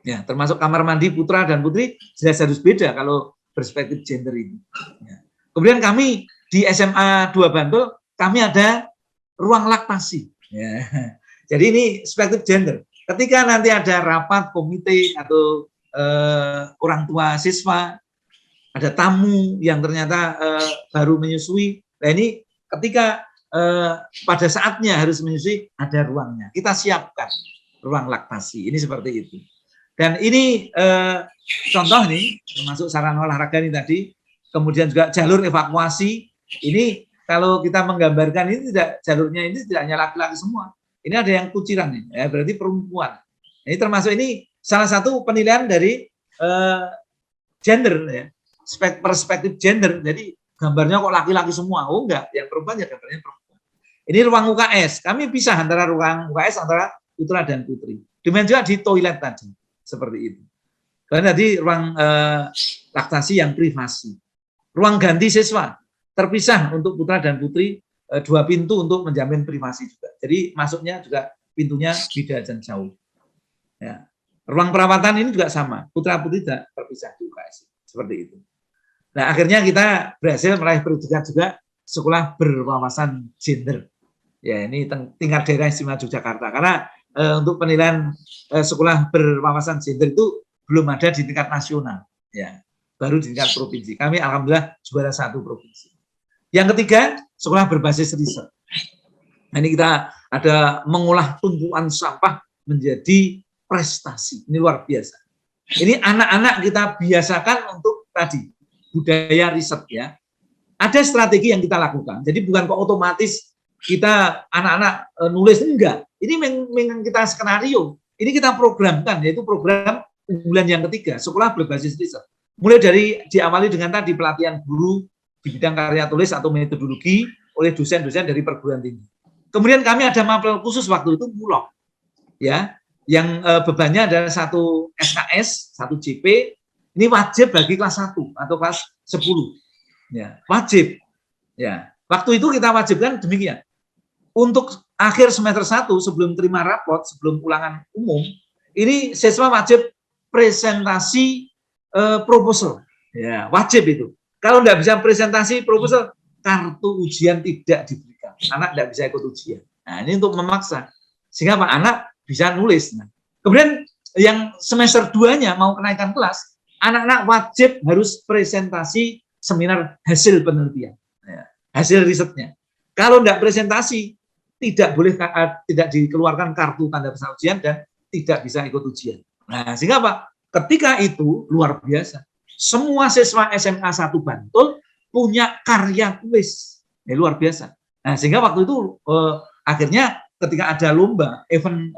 Ya termasuk kamar mandi putra dan putri jelas harus beda kalau perspektif gender ini. Ya. Kemudian kami di SMA 2 Bantul kami ada ruang laktasi. Ya. Jadi ini perspektif gender. Ketika nanti ada rapat komite atau orang tua siswa, ada tamu yang ternyata baru menyusui, nah ini ketika pada saatnya harus menyusui ada ruangnya. Kita siapkan ruang laktasi. Ini seperti itu. Dan ini contoh nih, termasuk sarana olahraga ini tadi, kemudian juga jalur evakuasi. Ini kalau kita menggambarkan ini tidak jalurnya ini tidak hanya laki-laki semua. Ini ada yang kuciran nih, ya, berarti perempuan. Ini termasuk ini salah satu penilaian dari gender ya, perspektif gender. Jadi gambarnya kok laki-laki semua. Oh enggak, yang perempuan ya gambarnya perempuan. Ini ruang UKS. Kami pisah antara ruang UKS antara putra dan putri. Demikian juga di toilet tadi. Seperti itu. Karena tadi ruang laktasi yang privasi. Ruang ganti siswa terpisah untuk putra dan putri 2 pintu untuk menjamin privasi juga. Jadi masuknya juga pintunya beda dan jauh. Ya. Ruang perawatan ini juga sama, putra-putri tidak terpisah di UKS. Seperti itu. Nah, akhirnya kita berhasil meraih predikat juga sekolah berwawasan gender. Ya, ini tingkat daerah istimewa Yogyakarta. Karena untuk penilaian sekolah berwawasan gender itu belum ada di tingkat nasional. Ya, baru di tingkat provinsi. Kami alhamdulillah juara 1 provinsi. Yang ketiga, sekolah berbasis riset. Nah, ini kita ada mengolah tumpuan sampah menjadi prestasi. Ini luar biasa. Ini anak-anak kita biasakan untuk tadi budaya riset ya. Ada strategi yang kita lakukan. Jadi bukan kok otomatis kita anak-anak nulis, enggak. Ini memang kita skenario. Ini kita programkan, yaitu program unggulan yang ketiga, sekolah berbasis riset. Mulai dari diawali dengan tadi pelatihan guru di bidang karya tulis atau metodologi oleh dosen-dosen dari perguruan tinggi. Kemudian kami ada mapel khusus waktu itu Bulog, ya, yang bebannya adalah 1 SKS, 1 JP, ini wajib bagi kelas 1 atau kelas 10. Ya, wajib. Ya, waktu itu kita wajibkan demikian. Untuk akhir semester 1 sebelum terima rapot, sebelum ulangan umum, ini siswa wajib presentasi proposal. Ya, wajib itu. Kalau tidak bisa presentasi proposal, kartu ujian tidak diberikan. Anak tidak bisa ikut ujian. Nah, ini untuk memaksa. Sehingga Pak anak bisa nulis. Nah, kemudian yang semester 2-nya mau kenaikan kelas, anak-anak wajib harus presentasi seminar hasil penelitian. Ya, hasil risetnya. Kalau tidak presentasi, tidak boleh tidak dikeluarkan kartu tanda peserta ujian dan tidak bisa ikut ujian. Nah, sehingga Pak, ketika itu luar biasa. Semua siswa SMA 1 Bantul punya karya tulis. Luar biasa. Nah, sehingga waktu itu akhirnya ketika ada lomba, event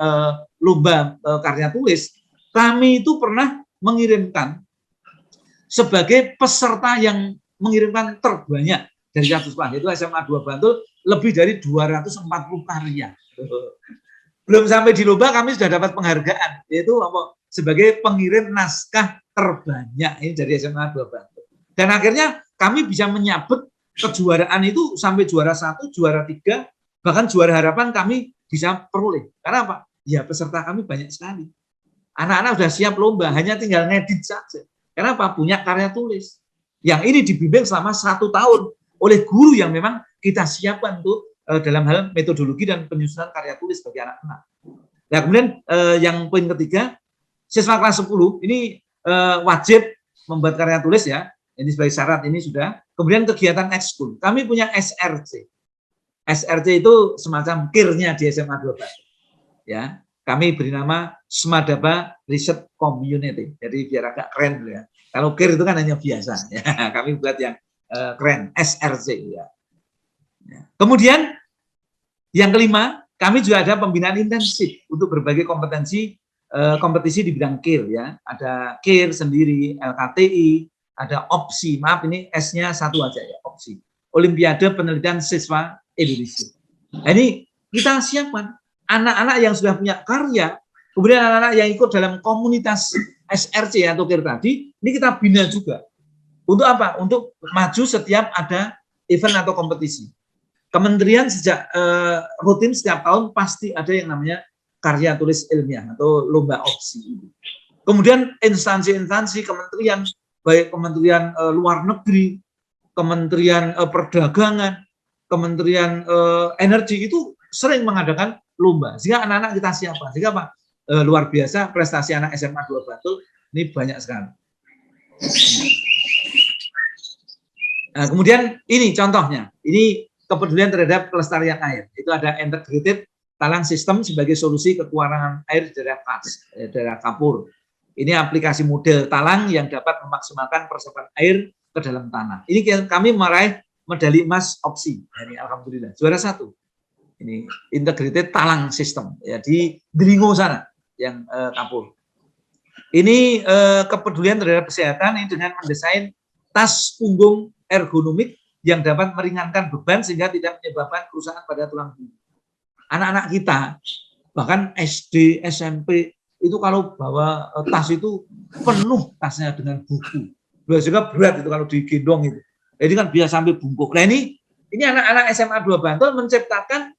lomba karya tulis, kami itu pernah mengirimkan sebagai peserta yang mengirimkan terbanyak dari kampus Pak, itu SMA 2 Bantul lebih dari 240 karya. Belum sampai di lomba kami sudah dapat penghargaan, yaitu apa? Sebagai pengirim naskah terbanyak ini dari SMA 2 Bantul. Dan akhirnya kami bisa menyabet kejuaraan itu sampai juara 1, juara 3, bahkan juara harapan kami bisa peroleh. Karena apa? Ya peserta kami banyak sekali. Anak-anak sudah siap lomba, hanya tinggal ngedit saja. Karena apa? Punya karya tulis. Yang ini dibimbing selama 1 tahun oleh guru yang memang kita siapkan untuk dalam hal metodologi dan penyusunan karya tulis bagi anak-anak. Nah, kemudian yang poin ketiga, siswa kelas 10 ini wajib membuat karya tulis ya. Ini sebagai syarat ini sudah. Kemudian kegiatan ekskul. Kami punya SRC. SRC itu semacam kirnya di SMA 2 Bantul. Ya, kami beri nama Smadaba Research Community. Jadi biar agak keren ya. Kalau kir itu kan hanya biasa. Ya, kami buat yang keren, SRC ya. Kemudian yang kelima, kami juga ada pembinaan intensif untuk berbagai kompetisi di bidang KIR ya. Ada KIR sendiri, LKTI, ada opsi, maaf ini S-nya 1 aja ya, opsi. Olimpiade Penelitian Siswa Indonesia. Nah, ini kita siapkan anak-anak yang sudah punya karya, kemudian anak-anak yang ikut dalam komunitas SRC atau KIR tadi, ini kita bina juga. Untuk apa? Untuk maju setiap ada event atau kompetisi. Kementerian sejak rutin setiap tahun pasti ada yang namanya karya tulis ilmiah atau lomba opsi. Kemudian instansi-instansi kementerian, baik kementerian luar negeri, kementerian perdagangan, kementerian energi itu sering mengadakan lomba. Sehingga anak-anak kita siapkan. Sehingga Pak, luar biasa prestasi anak SMA 2 Bantul ini banyak sekali. Nah, kemudian ini contohnya. Ini kepedulian terhadap kelestarian air. Itu ada integrated talang sistem sebagai solusi kekurangan air di daerah Kapur. Ini aplikasi model talang yang dapat memaksimalkan reservoir air ke dalam tanah. Ini kami meraih medali emas opsi. Ini alhamdulillah juara 1. Ini integrated talang sistem ya di Dringo sana yang Kapur. Ini kepedulian terhadap kesehatan ini dengan mendesain tas punggung ergonomik yang dapat meringankan beban sehingga tidak menyebabkan kerusakan pada tulang punggung. Anak-anak kita, bahkan SD, SMP, itu kalau bawa tas itu penuh tasnya dengan buku. Juga berat itu kalau digendong itu. Jadi kan bisa sampai bungkuk. Nah ini Ini anak-anak SMA 2 Bantul menciptakan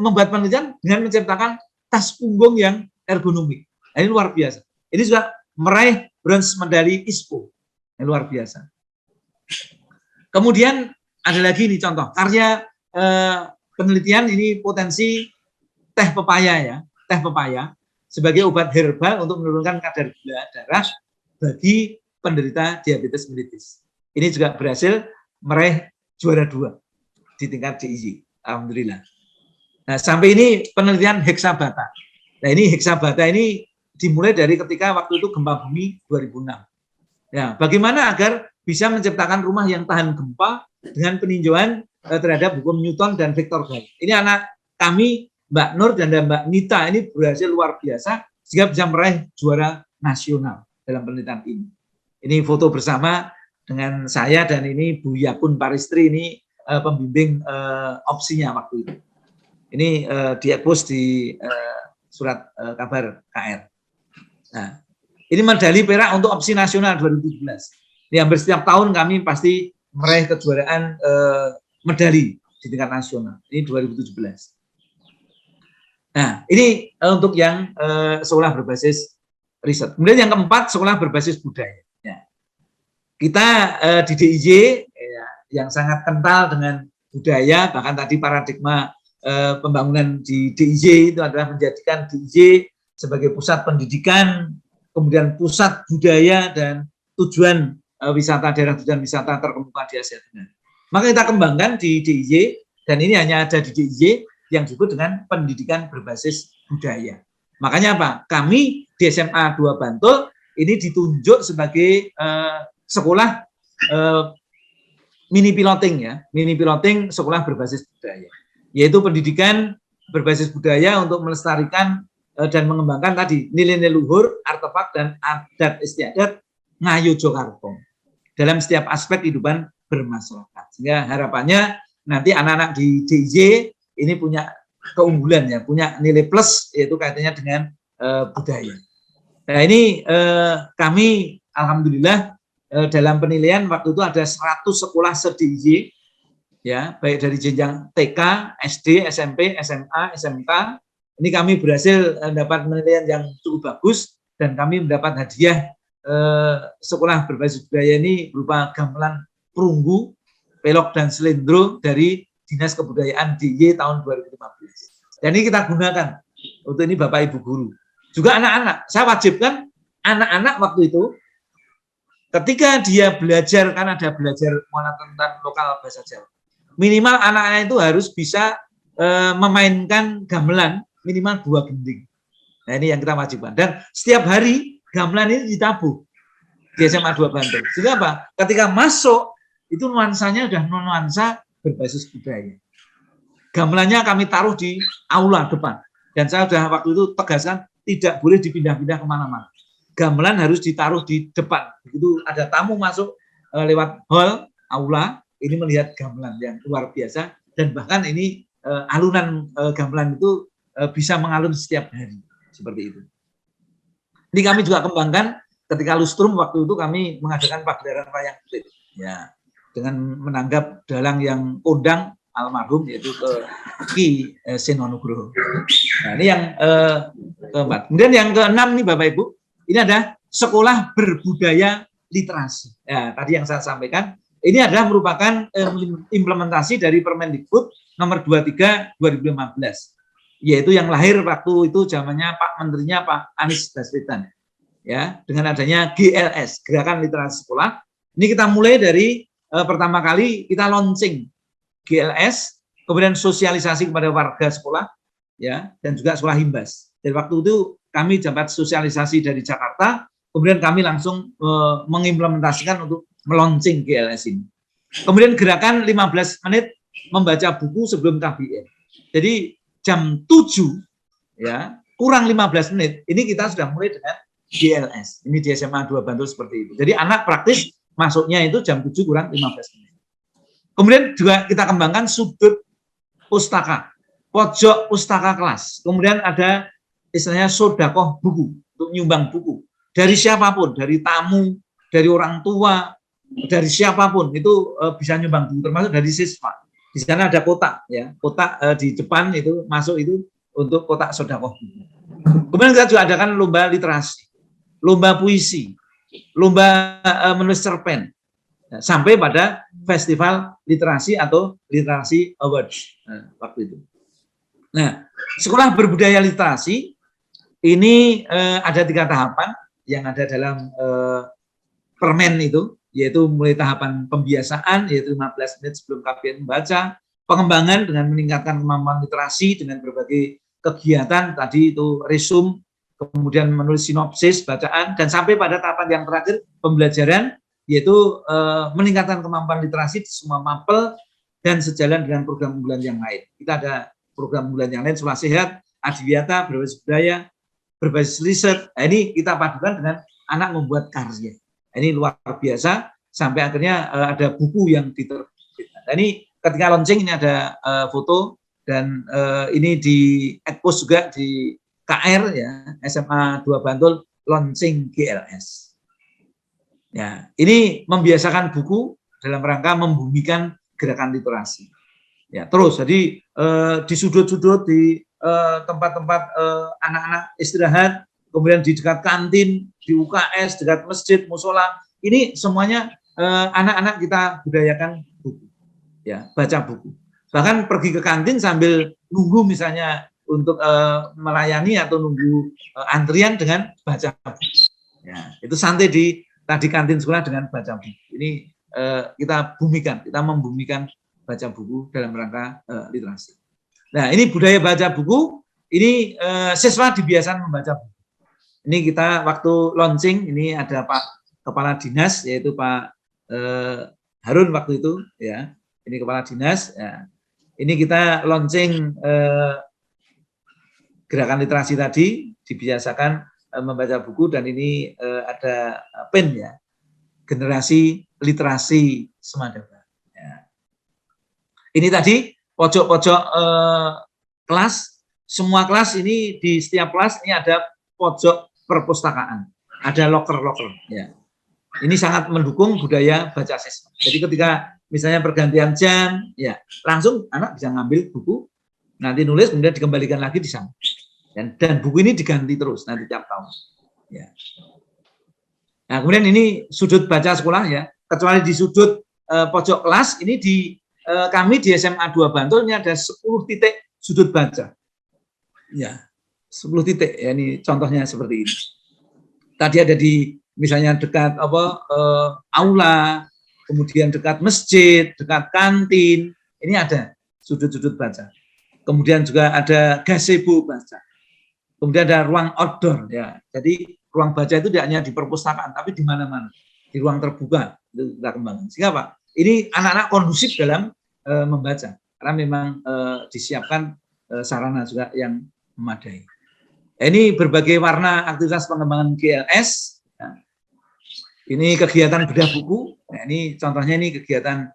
membuat penelitian dengan menciptakan tas punggung yang ergonomik. Nah, ini luar biasa. Ini juga meraih bronze medali ISPO. Ini luar biasa. Kemudian ada lagi nih contoh karya penelitian ini potensi teh pepaya ya, teh pepaya sebagai obat herbal untuk menurunkan kadar gula darah bagi penderita diabetes mellitus. Ini juga berhasil meraih juara 2 di tingkat DIY. Alhamdulillah. Nah, sampai ini penelitian heksabata. Nah, ini heksabata ini dimulai dari ketika waktu itu gempa bumi 2006. Ya, bagaimana agar bisa menciptakan rumah yang tahan gempa dengan peninjauan terhadap hukum Newton dan Victor Gay. Ini anak kami, Mbak Nur dan Mbak Nita, ini berhasil luar biasa sehingga bisa meraih juara nasional dalam penelitian ini. Ini foto bersama dengan saya dan ini Bu Yakun Paristri, ini pembimbing opsinya waktu itu. Ini diekspos di surat kabar KR. Nah, ini medali perak untuk opsi nasional 2017. Ini hampir setiap tahun kami pasti meraih kejuaraan medali di tingkat nasional. Ini 2017. Nah, ini untuk yang sekolah berbasis riset. Kemudian yang keempat, sekolah berbasis budaya. Ya. Kita di DIY ya, yang sangat kental dengan budaya, bahkan tadi paradigma pembangunan di DIY itu adalah menjadikan DIY sebagai pusat pendidikan, kemudian pusat budaya dan tujuan wisata daerah tujuan wisata terkemuka di Asia Tenggara. Maka kita kembangkan di DIY dan ini hanya ada di DIY yang disebut dengan pendidikan berbasis budaya. Makanya apa? Kami di SMA 2 Bantul ini ditunjuk sebagai sekolah mini piloting ya, mini piloting sekolah berbasis budaya, yaitu pendidikan berbasis budaya untuk melestarikan dan mengembangkan tadi nilai-nilai luhur, artefak dan adat istiadat Ngayogyakarta dalam setiap aspek kehidupan bermasyarakat. Sehingga harapannya nanti anak-anak di DIY ini punya keunggulan ya, punya nilai plus yaitu kaitannya dengan budaya. Nah ini kami alhamdulillah dalam penilaian waktu itu ada 100 sekolah se-DIY ya, baik dari jenjang TK, SD, SMP, SMA, SMK. Ini kami berhasil mendapat penilaian yang cukup bagus dan kami mendapat hadiah sekolah berbasis budaya ini berupa gamelan perunggu, pelok dan selendro dari Dinas Kebudayaan DIY tahun 2015. Dan ini kita gunakan untuk ini Bapak Ibu guru. Juga anak-anak, saya wajibkan anak-anak waktu itu ketika dia belajar, kan ada belajar mengenai tentang lokal bahasa Jawa. Minimal anak-anak itu harus bisa memainkan gamelan minimal 2 gending. Nah ini yang kita wajibkan. Dan setiap hari gamelan ini ditabuh di SMA 2 Bantul. Sehingga apa? Ketika masuk itu nuansanya udah nuansa berbasis budaya. Gamelannya kami taruh di aula depan. Dan saya sudah waktu itu tegaskan tidak boleh dipindah-pindah kemana-mana. Gamelan harus ditaruh di depan. Begitu ada tamu masuk lewat hall, aula, ini melihat gamelan yang luar biasa. Dan bahkan ini alunan gamelan itu bisa mengalun setiap hari. Seperti itu. Ini kami juga kembangkan ketika lustrum waktu itu kami mengadakan pagelaran wayang kulit. Ya. Dengan menanggap dalang yang kondang almarhum yaitu Ki Senonugroho. Nah, ini yang keempat. Kemudian yang keenam nih Bapak Ibu, ini ada sekolah berbudaya literasi. Ya, tadi yang saya sampaikan, ini adalah merupakan implementasi dari Permendikbud nomor 23 2015, yaitu yang lahir waktu itu zamannya Pak Menterinya Pak Anies Baswedan. Ya, dengan adanya GLS, Gerakan Literasi Sekolah. Ini kita mulai dari pertama kali kita launching GLS, kemudian sosialisasi kepada warga sekolah, ya, dan juga sekolah himbas. Dan waktu itu kami dapat sosialisasi dari Jakarta, kemudian kami langsung mengimplementasikan untuk melaunching GLS ini. Kemudian gerakan 15 menit membaca buku sebelum KBM. Jadi jam 7, ya, kurang 15 menit, ini kita sudah mulai dengan GLS. Ini di SMA 2 Bantul seperti itu. Jadi anak praktis masuknya itu jam 7 kurang 15 menit. Kemudian juga kita kembangkan sudut pustaka, pojok pustaka kelas. Kemudian ada istilahnya sodakoh buku, untuk nyumbang buku. Dari siapapun, dari tamu, dari orang tua, dari siapapun itu bisa nyumbang buku, termasuk dari siswa. Di sana ada kotak, ya, kotak di depan itu masuk itu untuk kotak sedekah. Kemudian kita juga adakan lomba literasi, lomba puisi, lomba menulis cerpen, sampai pada festival literasi atau literasi awards waktu itu. Nah, sekolah berbudaya literasi ini ada 3 tahapan yang ada dalam permen itu, yaitu mulai tahapan pembiasaan, yaitu 15 menit sebelum KPN membaca, pengembangan dengan meningkatkan kemampuan literasi dengan berbagai kegiatan tadi itu resume, kemudian menulis sinopsis bacaan, dan sampai pada tahapan yang terakhir pembelajaran, yaitu meningkatkan kemampuan literasi di semua mapel dan sejalan dengan program unggulan yang lain. Kita ada program unggulan yang lain, Sekolah Sehat, Adiwiyata, berbasis budaya, berbasis riset. Nah, ini kita padukan dengan anak membuat karya. Ini luar biasa, sampai akhirnya ada buku yang diterbitkan. Nah, ini ketika launching ini ada foto, dan ini di expose juga di KR, ya, SMA 2 Bantul launching GLS. Ya, ini membiasakan buku dalam rangka membumikan gerakan literasi. Ya, terus jadi di sudut-sudut, di tempat-tempat anak-anak istirahat, kemudian di dekat kantin, di UKS, dekat masjid, musola, ini semuanya anak-anak kita budayakan buku, ya, baca buku. Bahkan pergi ke kantin sambil nunggu misalnya untuk melayani atau nunggu antrian dengan baca buku. Ya, itu santai di kantin sekolah dengan baca buku. Ini kita bumikan, kita membumikan baca buku dalam rangka literasi. Nah, ini budaya baca buku, ini siswa dibiasakan membaca buku. Ini kita waktu launching, ini ada Pak Kepala Dinas, yaitu Pak Harun waktu itu, ya. Ini Kepala Dinas, ya. Ini kita launching gerakan literasi tadi, dibiasakan membaca buku, dan ini ada PIN, ya, generasi literasi Semadaba. Ya. Ini tadi pojok-pojok kelas, semua kelas ini, di setiap kelas ini ada pojok perpustakaan, ada loker-loker, ya. Ini sangat mendukung budaya baca siswa. Jadi ketika misalnya pergantian jam, ya, langsung anak bisa ngambil buku, nanti nulis, kemudian dikembalikan lagi di sana. Dan buku ini diganti terus nanti tiap tahun. Ya. Nah, kemudian ini sudut baca sekolah, ya. Kecuali di sudut pojok kelas, ini di kami di SMA 2 Bantul ini ada 10 titik sudut baca. Ya. 10 titik, ya, ini contohnya seperti ini. Tadi ada di misalnya dekat aula, kemudian dekat masjid, dekat kantin, ini ada sudut-sudut baca. Kemudian juga ada gazebo baca. Kemudian ada ruang outdoor, ya. Jadi ruang baca itu tidak hanya di perpustakaan, tapi di mana-mana, di ruang terbuka itu kita kembangkan. Sehingga Pak, ini anak-anak kondusif dalam membaca, karena memang disiapkan sarana juga yang memadai. Ini berbagai warna aktivitas pengembangan GLS. Ya. Ini kegiatan bedah buku. Nah, ini contohnya ini kegiatan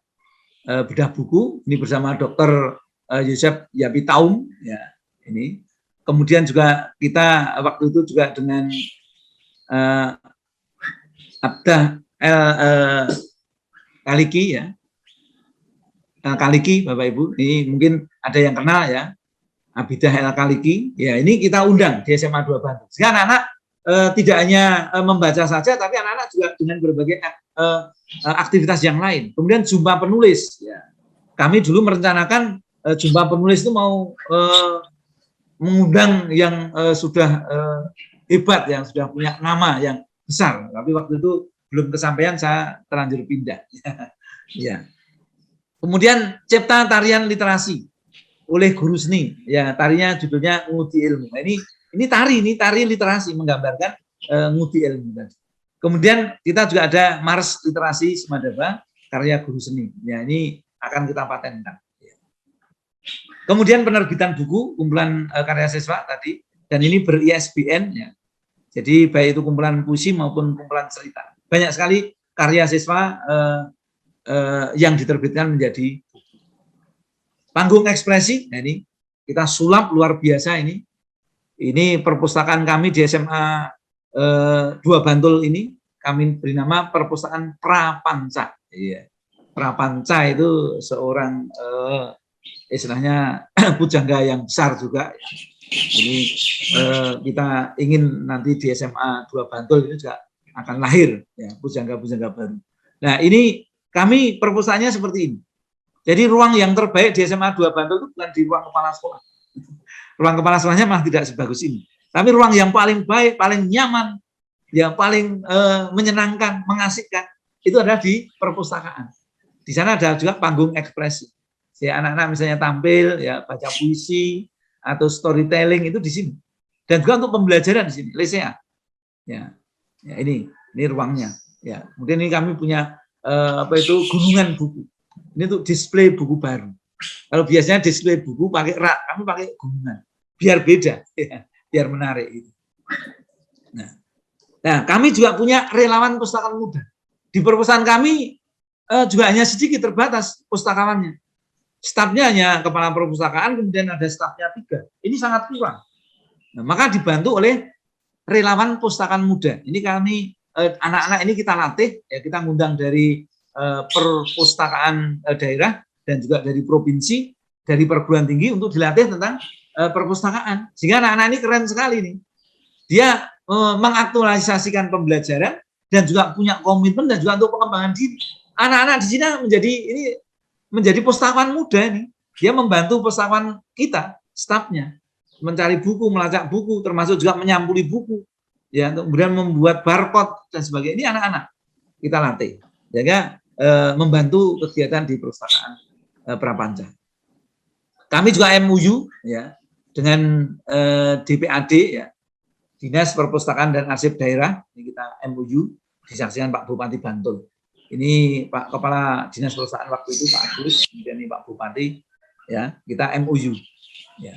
bedah buku. Ini bersama Dr. Yosef Yapitaum. Ya, ini. Kemudian juga kita waktu itu juga dengan Abdah Kaliki, ya. Kaliki, Bapak Ibu. Ini mungkin ada yang kenal, ya. Abidah El Kaliki, ya, ini kita undang di SMA 2 Bantul. Sehingga anak-anak tidak hanya membaca saja, tapi anak-anak juga dengan berbagai aktivitas yang lain. Kemudian jumpa penulis, ya. Kami dulu merencanakan jumpa penulis itu mau mengundang yang sudah hebat, yang sudah punya nama yang besar. Tapi waktu itu belum kesampaian, saya terlanjur pindah. Ya. Kemudian cipta tarian literasi oleh guru seni, ya, tarinya judulnya Ngudi Ilmu. Nah, ini tari literasi menggambarkan ngudi ilmu. Kemudian kita juga ada Mars Literasi Semadaba karya guru seni. Ya, ini akan kita patenkan. Kemudian penerbitan buku kumpulan karya siswa tadi, dan ini ber-ISBN, ya. Jadi baik itu kumpulan puisi maupun kumpulan cerita. Banyak sekali karya siswa yang diterbitkan menjadi panggung ekspresi. Nah, ini kita sulap luar biasa ini. Ini perpustakaan kami di SMA 2 Bantul ini, kami beri nama Perpustakaan Prapanca. Iya. Prapanca itu seorang istilahnya pujangga yang besar juga. Ini kita ingin nanti di SMA 2 Bantul ini juga akan lahir ya pujangga-pujangga baru. Nah ini kami perpustakaannya seperti ini. Jadi ruang yang terbaik di SMA 2 Bantul itu bukan di ruang kepala sekolah. Ruang kepala sekolahnya malah tidak sebagus ini. Tapi ruang yang paling baik, paling nyaman, yang paling menyenangkan, mengasihkan itu adalah di perpustakaan. Di sana ada juga panggung ekspresi. Ya, anak-anak misalnya tampil, ya baca puisi atau storytelling itu di sini. Dan juga untuk pembelajaran di sini, lesea. Ya, ya ini ruangnya. Ya, kemudian ini kami punya gunungan buku. Ini untuk display buku baru. Kalau biasanya display buku pakai rak, kami pakai gunungan. Biar beda, ya, biar menarik. Gitu. Nah, kami juga punya relawan pustakaan muda. Di perpustakaan kami juga hanya sedikit terbatas pustakawannya. Stafnya hanya kepala perpustakaan, kemudian ada stafnya 3. Ini sangat kurang. Nah, maka dibantu oleh relawan pustakaan muda. Ini kami anak-anak ini kita latih, ya kita ngundang dari perpustakaan daerah dan juga dari provinsi, dari perguruan tinggi untuk dilatih tentang perpustakaan. Sehingga anak-anak ini keren sekali nih. Dia mengaktualisasikan pembelajaran dan juga punya komitmen dan juga untuk pengembangan diri. Anak-anak di sini menjadi pustakawan muda nih. Dia membantu pustakawan kita, stafnya, mencari buku, melacak buku, termasuk juga menyampuli buku, ya, kemudian membuat barcode dan sebagainya. Ini anak-anak kita latih, ya, membantu kegiatan di perpustakaan Prapanca. Kami juga MOU, ya, dengan DPAD, ya, Dinas Perpustakaan dan Arsip Daerah. Ini kita MOU disaksikan Pak Bupati Bantul. Ini Pak Kepala Dinas Perpustakaan waktu itu Pak Agus, kemudian ini Pak Bupati, ya, kita MOU. Ya.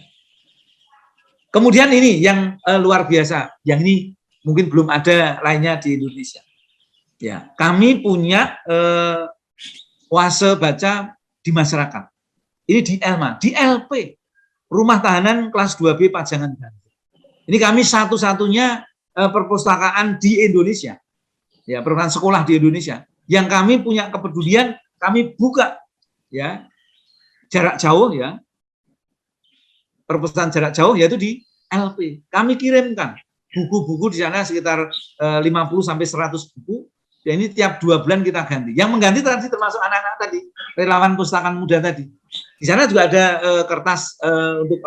Kemudian ini yang luar biasa, yang ini mungkin belum ada lainnya di Indonesia. Ya, kami punya oase baca di masyarakat. Ini di ELMA, di LP, Rumah Tahanan Kelas 2B Pajangan Bantul. Ini kami satu-satunya perpustakaan di Indonesia, ya, perpustakaan sekolah di Indonesia, yang kami punya kepedulian, kami buka, ya, jarak jauh, ya, perpustakaan jarak jauh, yaitu di LP. Kami kirimkan buku-buku di sana sekitar 50 sampai 100 buku. Ya, ini tiap 2 bulan kita ganti. Yang mengganti tadi termasuk anak-anak tadi, relawan pustakaan muda tadi. Di sana juga ada kertas untuk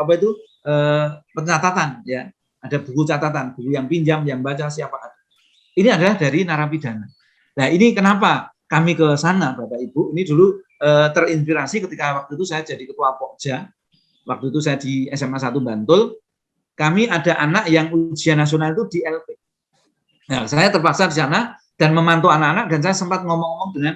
pencatatan, ya. Ada buku catatan, buku yang pinjam, yang baca siapa ada. Ini adalah dari narapidana. Nah, ini kenapa kami ke sana, Bapak Ibu? Ini dulu terinspirasi ketika waktu itu saya jadi ketua Pokja. Waktu itu saya di SMA 1 Bantul. Kami ada anak yang ujian nasional itu di LP. Nah, saya terpaksa di sana dan memantau anak-anak, dan saya sempat ngomong-ngomong dengan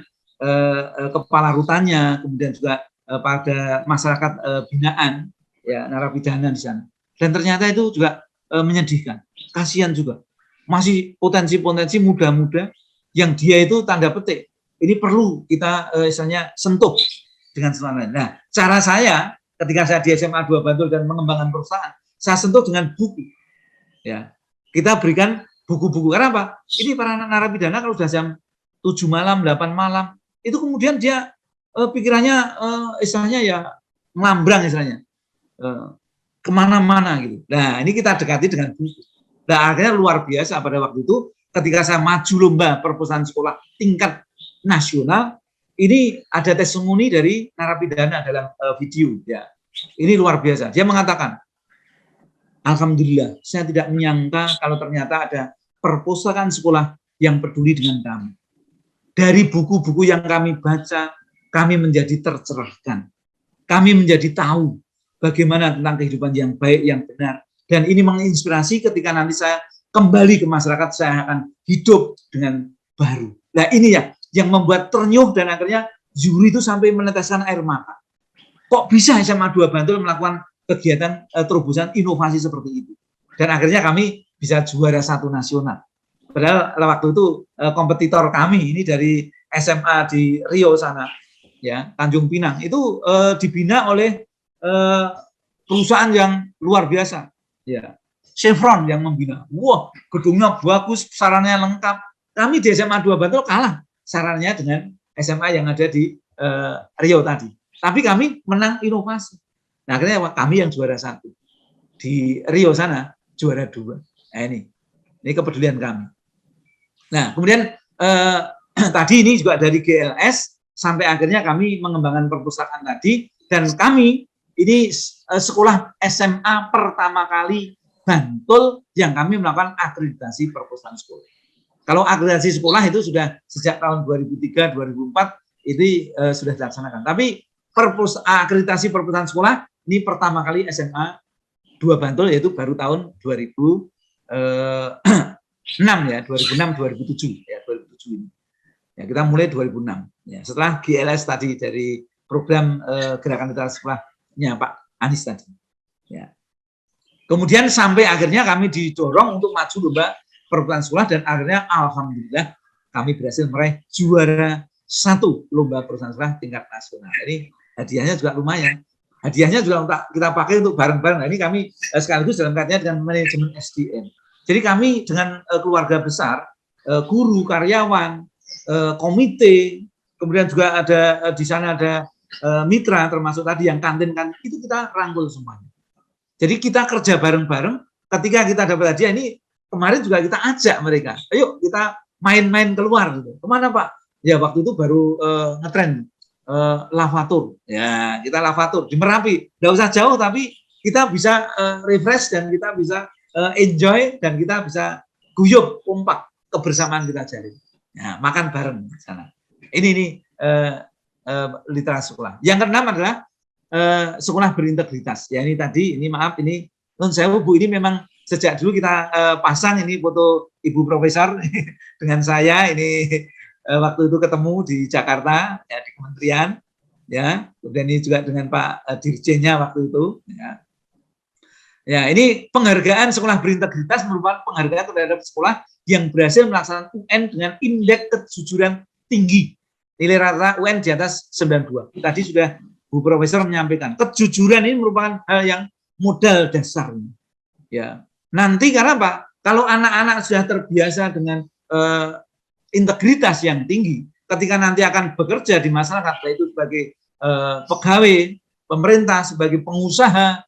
kepala rutannya, kemudian juga pada masyarakat binaan, ya, narapidana di sana. Dan ternyata itu juga menyedihkan, kasihan juga. Masih potensi-potensi muda-muda yang dia itu tanda petik. Ini perlu kita misalnya sentuh dengan selama. Nah, cara saya ketika saya di SMA 2 Bantul dan mengembangkan perusahaan, saya sentuh dengan buku. Ya, kita berikan buku-buku. Karena apa? Ini para narapidana kalau sudah jam 7 malam, 8 malam, itu kemudian dia pikirannya istilahnya ya ngelambrang istilahnya. Kemana-mana gitu. Nah, ini kita dekati dengan buku. Nah, akhirnya luar biasa pada waktu itu ketika saya maju lomba perpustakaan sekolah tingkat nasional, ini ada testimoni dari narapidana dalam video. Ya, ini luar biasa. Dia mengatakan, alhamdulillah, saya tidak menyangka kalau ternyata ada perpustakaan sekolah yang peduli dengan kami. Dari buku-buku yang kami baca, kami menjadi tercerahkan. Kami menjadi tahu bagaimana tentang kehidupan yang baik, yang benar. Dan ini menginspirasi ketika nanti saya kembali ke masyarakat, saya akan hidup dengan baru. Nah, ini ya yang membuat ternyuh dan akhirnya juri itu sampai meneteskan air mata. Kok bisa SMA 2 Bantul melakukan kegiatan terobosan inovasi seperti itu? Dan akhirnya kami bisa juara 1 nasional. Padahal waktu itu kompetitor kami ini dari SMA di Rio sana, ya, Tanjung Pinang, itu dibina oleh perusahaan yang luar biasa, ya, Chevron yang membina. Wah, gedungnya bagus, sarannya lengkap, kami di SMA 2 Bantul kalah sarannya dengan SMA yang ada di Riau tadi. Tapi kami menang inovasi. Nah, akhirnya kami yang juara 1. Di Riau sana juara 2. Nah, ini kepedulian kami. Nah, kemudian tadi ini juga dari GLS sampai akhirnya kami mengembangkan perpustakaan tadi, dan kami ini sekolah SMA pertama kali Bantul yang kami melakukan akreditasi perpustakaan sekolah. Kalau akreditasi sekolah itu sudah sejak tahun 2003, 2004 itu sudah dilaksanakan. Tapi akreditasi perpustakaan sekolah ini pertama kali SMA 2 Bantul, yaitu baru tahun 2006 ya, 2006-2007 ya, 2007 ini. Ya, kita mulai 2006. Ya, setelah GLS tadi dari program gerakan literasi sekolahnya Pak Anies tadi. Ya. Kemudian sampai akhirnya kami didorong untuk maju lomba perpustakaan sekolah, dan akhirnya alhamdulillah kami berhasil meraih juara 1 lomba perpustakaan sekolah tingkat nasional. Jadi hadiahnya juga lumayan. Hadiahnya juga kita pakai untuk bareng-bareng. Nah, ini kami sekaligus dalam kaitannya dengan manajemen SDM. Jadi kami dengan keluarga besar, guru, karyawan, komite, kemudian juga ada di sana ada mitra, termasuk tadi yang kantin itu kita rangkul semuanya. Jadi kita kerja bareng-bareng. Ketika kita dapat hadiah ini, kemarin juga kita ajak mereka, ayo kita main-main keluar gitu. Kemana Pak? Ya waktu itu baru ngetren lavatur. Ya kita lavatur di Merapi. Nggak usah jauh, tapi kita bisa refresh dan kita bisa enjoy dan kita bisa guyup, kompak, kebersamaan kita jalin. Ya, makan bareng di sana. Ini literasi sekolah. Yang keenam adalah sekolah berintegritas. Ya ini tadi, ini maaf, ini non sewu Bu, ini memang sejak dulu kita pasang ini foto Ibu Profesor dengan saya ini waktu itu ketemu di Jakarta ya, di kementerian ya, kemudian ini juga dengan Pak Dirjennya waktu itu ya. Ya, ini penghargaan sekolah berintegritas merupakan penghargaan terhadap sekolah yang berhasil melaksanakan UN dengan indeks kejujuran tinggi. Nilai rata UN di atas 92. Tadi sudah Bu Profesor menyampaikan, kejujuran ini merupakan hal yang modal dasar. Ya. Nanti karena Pak, kalau anak-anak sudah terbiasa dengan integritas yang tinggi, ketika nanti akan bekerja di masyarakat, baik itu sebagai pegawai pemerintah, sebagai pengusaha,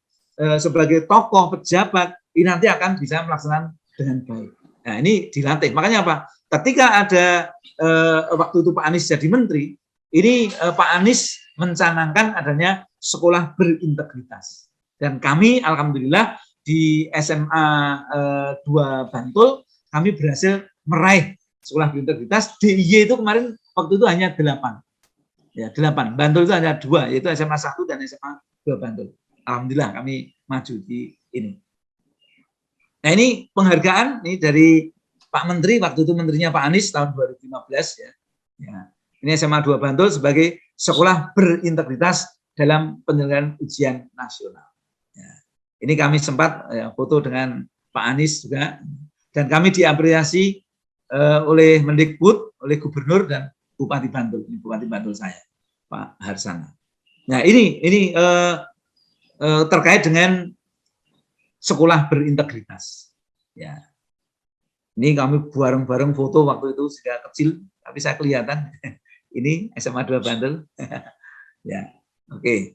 sebagai tokoh, pejabat, ini nanti akan bisa melaksanakan dengan baik. Nah, ini dilatih. Makanya apa? Ketika ada waktu itu Pak Anies jadi menteri, ini Pak Anies mencanangkan adanya sekolah berintegritas. Dan kami alhamdulillah di SMA 2 Bantul, kami berhasil meraih sekolah berintegritas. DIY itu kemarin waktu itu hanya 8. Ya, 8. Bantul itu hanya 2, yaitu SMA 1 dan SMA 2 Bantul. Alhamdulillah kami maju di ini. Nah, ini penghargaan ini dari Pak Menteri, waktu itu menterinya Pak Anies tahun 2015 ya. Ya. Ini SMA 2 Bantul sebagai sekolah berintegritas dalam penyelenggaraan ujian nasional. Ya. Ini kami sempat foto dengan Pak Anies juga, dan kami diapresiasi oleh Mendikbud, oleh Gubernur dan Bupati Bantul. Ini Bupati Bantul saya, Pak Harsana. Nah, ini terkait dengan sekolah berintegritas. Ya. Ini kami bareng-bareng foto waktu itu sudah kecil, tapi saya kelihatan. Ini SMA 2 Bantul. Ya, oke.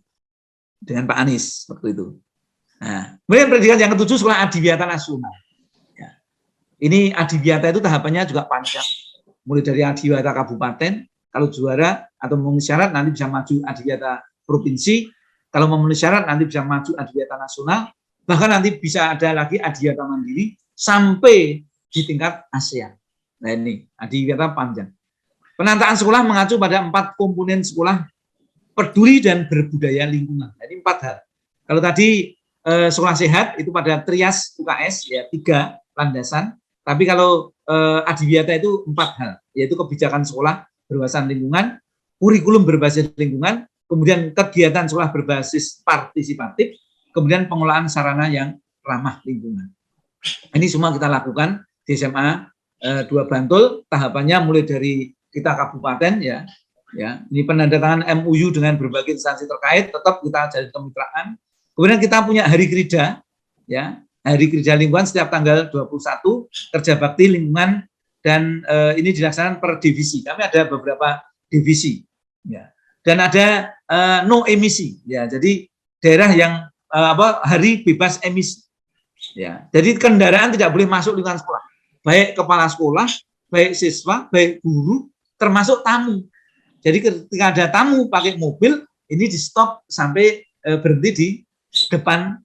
Dengan Pak Anies waktu itu. Nah, kemudian pendidikan yang ke-7 sekolah adiwiyata nasional. Ya. Ini adiwiyata itu tahapannya juga panjang. Mulai dari adiwiyata kabupaten, kalau juara atau memenuhi syarat nanti bisa maju adiwiyata provinsi. Kalau memenuhi syarat nanti bisa maju adiwiyata nasional, bahkan nanti bisa ada lagi adiwiyata mandiri sampai di tingkat ASEAN. Nah, ini adiwiyata panjang. Penataan sekolah mengacu pada 4 komponen sekolah peduli dan berbudaya lingkungan. Jadi 4 hal. Kalau tadi sekolah sehat itu pada trias UKS ya 3 landasan. Tapi kalau adiwiyata itu 4 hal, yaitu kebijakan sekolah berbasis lingkungan, kurikulum berbasis lingkungan, kemudian kegiatan sekolah berbasis partisipatif, kemudian pengelolaan sarana yang ramah lingkungan. Ini semua kita lakukan di SMA 2 Bantul, tahapannya mulai dari kita kabupaten ya. Ini penandatangan MOU dengan berbagai instansi terkait, tetap kita jalin kemitraan. Kemudian kita punya Hari Kerja ya. Hari Kerja Lingkungan setiap tanggal 21, kerja bakti lingkungan dan ini dilaksanakan per divisi. Kami ada beberapa divisi, ya. Dan ada no emisi, ya. Jadi daerah yang hari bebas emisi, ya. Jadi kendaraan tidak boleh masuk lingkungan sekolah, baik kepala sekolah, baik siswa, baik guru, termasuk tamu. Jadi ketika ada tamu pakai mobil, ini di stop sampai berhenti di depan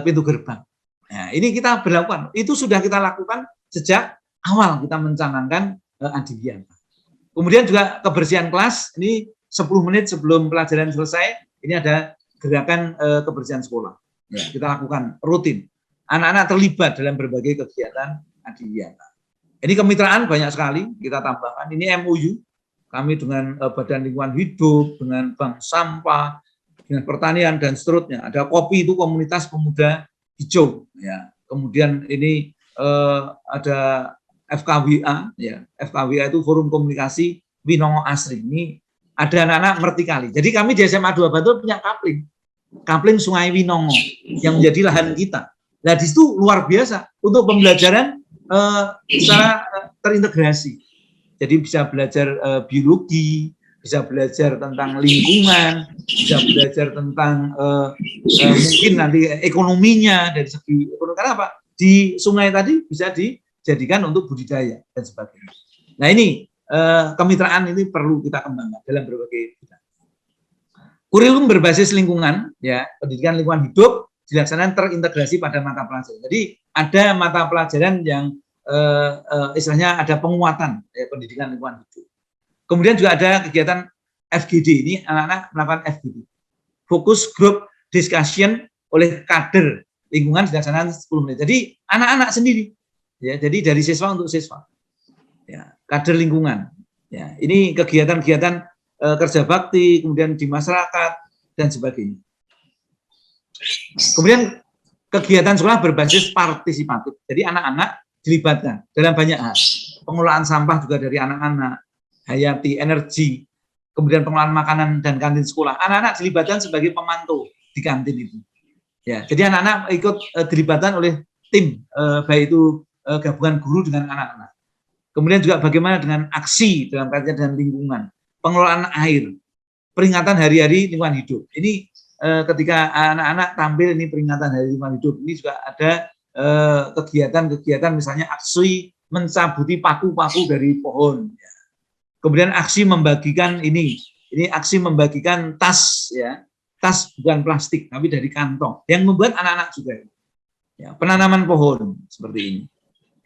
pintu gerbang. Nah, ini kita berlakukan. Itu sudah kita lakukan sejak awal kita mencanangkan Adiwiyata. Kemudian juga kebersihan kelas, ini 10 menit sebelum pelajaran selesai, ini ada gerakan kebersihan sekolah. Ya, kita lakukan rutin. Anak-anak terlibat dalam berbagai kegiatan Adiwiyata. Ini kemitraan banyak sekali kita tambahkan. Ini MOU kami dengan Badan Lingkungan Hidup, dengan Bank Sampah, dengan pertanian dan seterusnya. Ada kopi itu komunitas pemuda hijau. Ya. Kemudian ini ada FKWA, ya. FKWA itu Forum Komunikasi Winongo Asri. Ini ada anak-anak vertikali. Jadi kami di SMA 2 Bantul punya kapling Sungai Winongo yang menjadi lahan kita. Nah di situ luar biasa untuk pembelajaran secara terintegrasi. Jadi bisa belajar biologi, bisa belajar tentang lingkungan, bisa belajar tentang mungkin nanti ekonominya dari segi ekonomi. Karena apa? Di sungai tadi bisa dijadikan untuk budidaya dan sebagainya. Nah ini kemitraan ini perlu kita kembangkan dalam berbagai bidang. Kurikulum berbasis lingkungan, ya pendidikan lingkungan hidup dilaksanakan terintegrasi pada mata pelajaran. Jadi ada mata pelajaran yang istilahnya ada penguatan pendidikan lingkungan hidup. Kemudian juga ada kegiatan FGD, ini anak-anak melakukan FGD, Focus Group Discussion oleh kader lingkungan dilaksanakan 10 menit. Jadi anak-anak sendiri, ya. Jadi dari siswa untuk siswa, ya, kader lingkungan. Ya, ini kegiatan-kegiatan kerja bakti, kemudian di masyarakat dan sebagainya. Kemudian kegiatan sekolah berbasis partisipatif. Jadi anak-anak dilibatkan dalam banyak hal. Pengelolaan sampah juga dari anak-anak, hayati energi, kemudian pengelolaan makanan dan kantin sekolah. Anak-anak dilibatkan sebagai pemantau di kantin itu. Ya, jadi anak-anak ikut dilibatkan oleh tim, baik itu gabungan guru dengan anak-anak. Kemudian juga bagaimana dengan aksi dalam kaitan dengan lingkungan, pengelolaan air, peringatan hari-hari lingkungan hidup. Ini ketika anak-anak tampil ini peringatan hari lingkungan hidup, ini juga ada kegiatan-kegiatan misalnya aksi mencabuti paku-paku dari pohon. Ya. Kemudian aksi membagikan ini aksi membagikan tas, ya, tas bukan plastik tapi dari kantong yang membuat anak-anak juga. Ya, penanaman pohon seperti ini.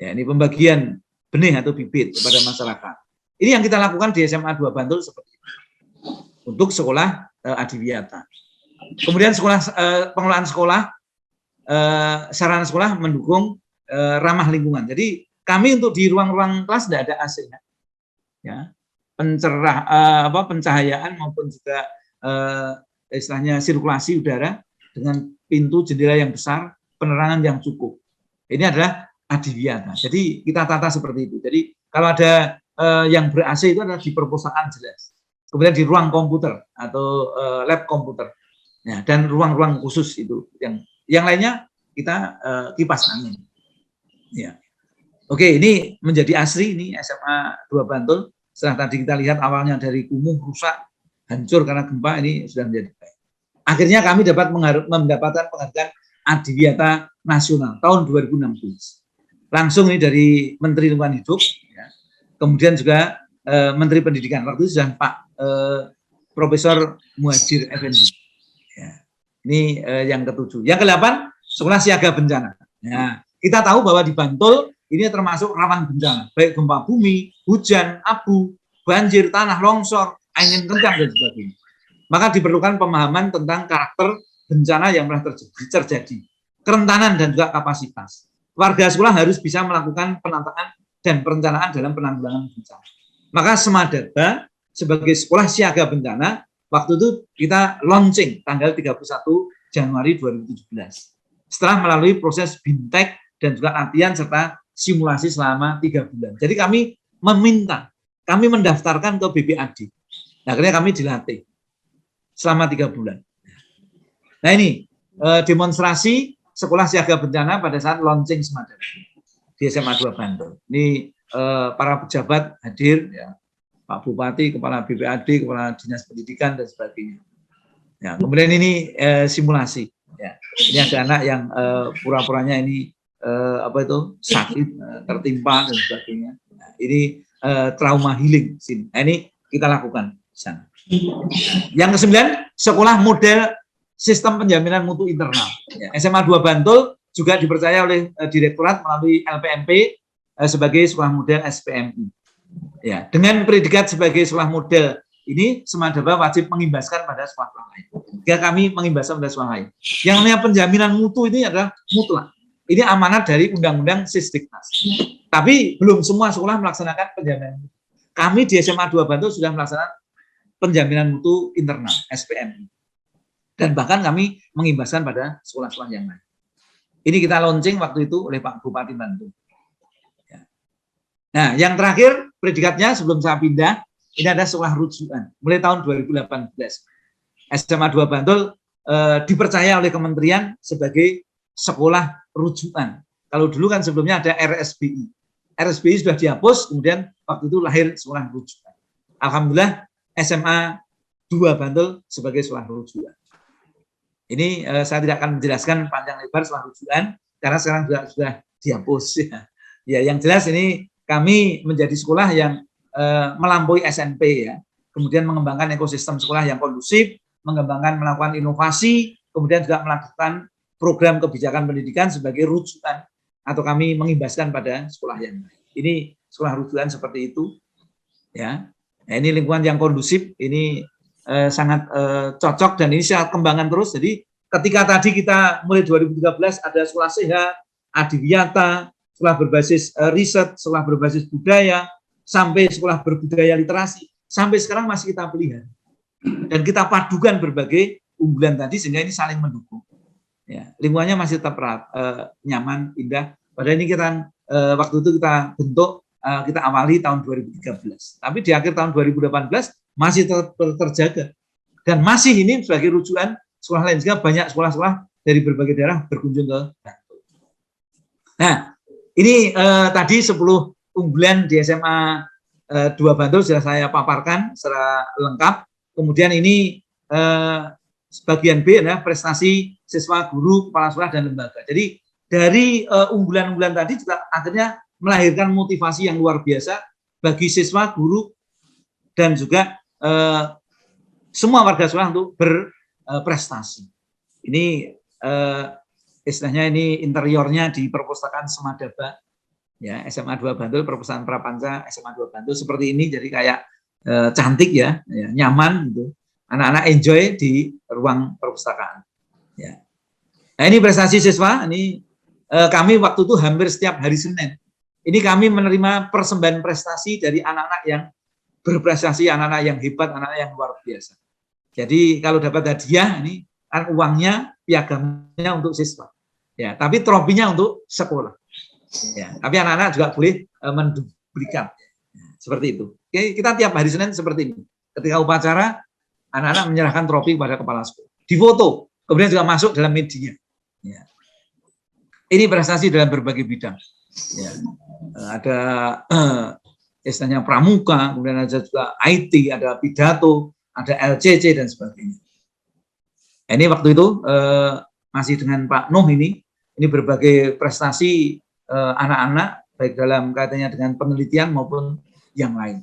Ya, ini pembagian benih atau bibit kepada masyarakat. Ini yang kita lakukan di SMA 2 Bantul seperti itu. Untuk sekolah Adiwiyata. Kemudian pengelolaan sekolah, sarana sekolah mendukung ramah lingkungan. Jadi kami untuk di ruang-ruang kelas tidak ada AC-nya. Ya. Pencahayaan maupun juga istilahnya sirkulasi udara dengan pintu jendela yang besar, penerangan yang cukup. Ini adalah Adiwiyata. Jadi kita tata seperti itu. Jadi kalau ada yang ber-AC itu adalah di perpustakaan jelas. Kemudian di ruang komputer atau lab komputer. Ya, dan ruang-ruang khusus itu yang lainnya kita kipas angin. Ya. Oke, ini menjadi asri ini SMA 2 Bantul. Setelah tadi kita lihat awalnya dari kumuh, rusak, hancur karena gempa, ini sudah menjadi baik. Akhirnya kami dapat mendapatkan penghargaan Adiwiyata Nasional tahun 2016. Langsung ini dari Menteri Lingkungan Hidup, ya. Kemudian juga Menteri Pendidikan. Waktu itu sudah Pak Profesor Muhajir Effendi. Ya. Ini yang ke-7. Yang ke-8, sekolah siaga bencana. Ya. Kita tahu bahwa di Bantul ini termasuk rawan bencana, baik gempa bumi, hujan, abu, banjir, tanah longsor, angin kencang dan sebagainya. Maka diperlukan pemahaman tentang karakter bencana yang pernah terjadi, kerentanan dan juga kapasitas. Warga sekolah harus bisa melakukan penataan dan perencanaan dalam penanggulangan bencana. Maka Semadaba sebagai sekolah siaga bencana, waktu itu kita launching tanggal 31 Januari 2017. Setelah melalui proses bintek dan juga latihan serta simulasi selama 3 bulan. Jadi kami mendaftarkan ke BPAD. Nah, akhirnya kami dilatih selama 3 bulan. Nah ini demonstrasi sekolah siaga bencana pada saat launching Semadaba di SMA 2 Bantul. Ini para pejabat hadir, ya, Pak Bupati, Kepala BPAD, Kepala Dinas Pendidikan dan sebagainya. Ya, kemudian ini simulasi. Ya, ini ada anak yang pura-puranya ini sakit, tertimpa dan sebagainya. Nah, ini trauma healing sini. Nah, ini kita lakukan di sana. Yang ke-9, sekolah model sistem penjaminan mutu internal. Ya, SMA 2 Bantul juga dipercaya oleh Direktorat melalui LPMP sebagai sekolah model SPMI. Ya, dengan predikat sebagai sekolah model ini Semadaba wajib mengimbaskan pada sekolah lain. Jika kami mengimbaskan pada sekolah lain. Yang namanya penjaminan mutu ini adalah mutlak. Ini amanat dari Undang-Undang Sisdiknas. Tapi belum semua sekolah melaksanakan penjaminan mutu. Kami di SMA 2 Bantul sudah melaksanakan penjaminan mutu internal SPMI. Dan bahkan kami mengimbaskan pada sekolah-sekolah yang lain. Ini kita launching waktu itu oleh Pak Bupati Bantul. Ya. Nah, yang terakhir predikatnya sebelum saya pindah, ini ada sekolah rujukan. Mulai tahun 2018, SMA 2 Bantul dipercaya oleh kementerian sebagai sekolah rujukan. Kalau dulu kan sebelumnya ada RSBI. RSBI sudah dihapus, kemudian waktu itu lahir sekolah rujukan. Alhamdulillah SMA 2 Bantul sebagai sekolah rujukan. Ini saya tidak akan menjelaskan panjang lebar sekolah rujukan, karena sekarang sudah dihapus. Ya, yang jelas ini kami menjadi sekolah yang melampaui SMP, ya. Kemudian mengembangkan ekosistem sekolah yang kondusif, melakukan inovasi, kemudian juga melakukan program kebijakan pendidikan sebagai rujukan atau kami mengimbaskan pada sekolah yang lain. Ini sekolah rujukan seperti itu, ya. Nah, ini lingkungan yang kondusif, ini sangat cocok dan ini saya kembangkan terus. Jadi ketika tadi kita mulai 2013 ada sekolah sehat, adiwiyata, sekolah berbasis riset, sekolah berbasis budaya, sampai sekolah berbudaya literasi, sampai sekarang masih kita pelihara. Dan kita padukan berbagai unggulan tadi sehingga ini saling mendukung. Ya, lingkungannya masih tetap nyaman, indah. Padahal ini kita waktu itu kita bentuk, kita awali tahun 2013. Tapi di akhir tahun 2018 masih tetap terjaga. Dan masih ini sebagai rujukan sekolah lain. Sehingga banyak sekolah-sekolah dari berbagai daerah berkunjung ke Bantul. Nah, ini tadi 10 unggulan di SMA 2 Bantul sudah saya paparkan secara lengkap. Kemudian ini bagian B adalah prestasi siswa, guru, kepala sekolah, dan lembaga. Jadi dari unggulan-unggulan tadi juga akhirnya melahirkan motivasi yang luar biasa bagi siswa, guru, dan juga semua warga sekolah untuk berprestasi. Ini istilahnya ini interiornya di perpustakaan Semadaba. Ya, SMA 2 Bantul, perpustakaan Prapanca SMA 2 Bantul seperti ini, jadi kayak cantik ya, nyaman gitu. Anak-anak enjoy di ruang perpustakaan. Ya. Nah, ini prestasi siswa, ini kami waktu itu hampir setiap hari Senin. Ini kami menerima persembahan prestasi dari anak-anak yang berprestasi, anak-anak yang hebat, anak-anak yang luar biasa. Jadi kalau dapat hadiah ini kan uangnya, piagamnya untuk siswa. Ya, tapi trofinya untuk sekolah. Ya, tapi anak-anak juga boleh memberikan seperti itu. Oke, kita tiap hari Senin seperti ini. Ketika upacara, anak-anak menyerahkan trofi kepada kepala sekolah. Difoto, kemudian juga masuk dalam media. Ya. Ini prestasi dalam berbagai bidang. Ya. Ada istilahnya pramuka, kemudian ada juga IT, ada pidato, ada LCC dan sebagainya. Ini waktu itu masih dengan Pak Nuh ini berbagai prestasi anak-anak baik dalam kaitannya dengan penelitian maupun yang lain.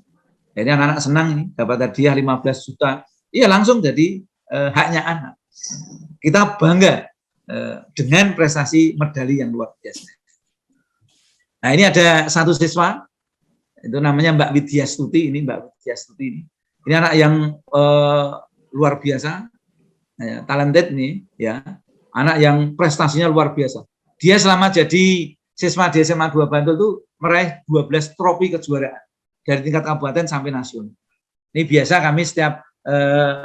Jadi anak-anak senang ini dapat hadiah 15 juta. Iya, langsung jadi haknya anak. Kita bangga dengan prestasi medali yang luar biasa. Nah, ini ada satu siswa, itu namanya Mbak Widya Stuti, ini Mbak Widya Stuti ini. Ini anak yang luar biasa, talented nih, ya, anak yang prestasinya luar biasa. Dia selama jadi siswa di SMA 2 Bantul itu meraih 12 trofi kejuaraan dari tingkat kabupaten sampai nasional. Ini biasa kami setiap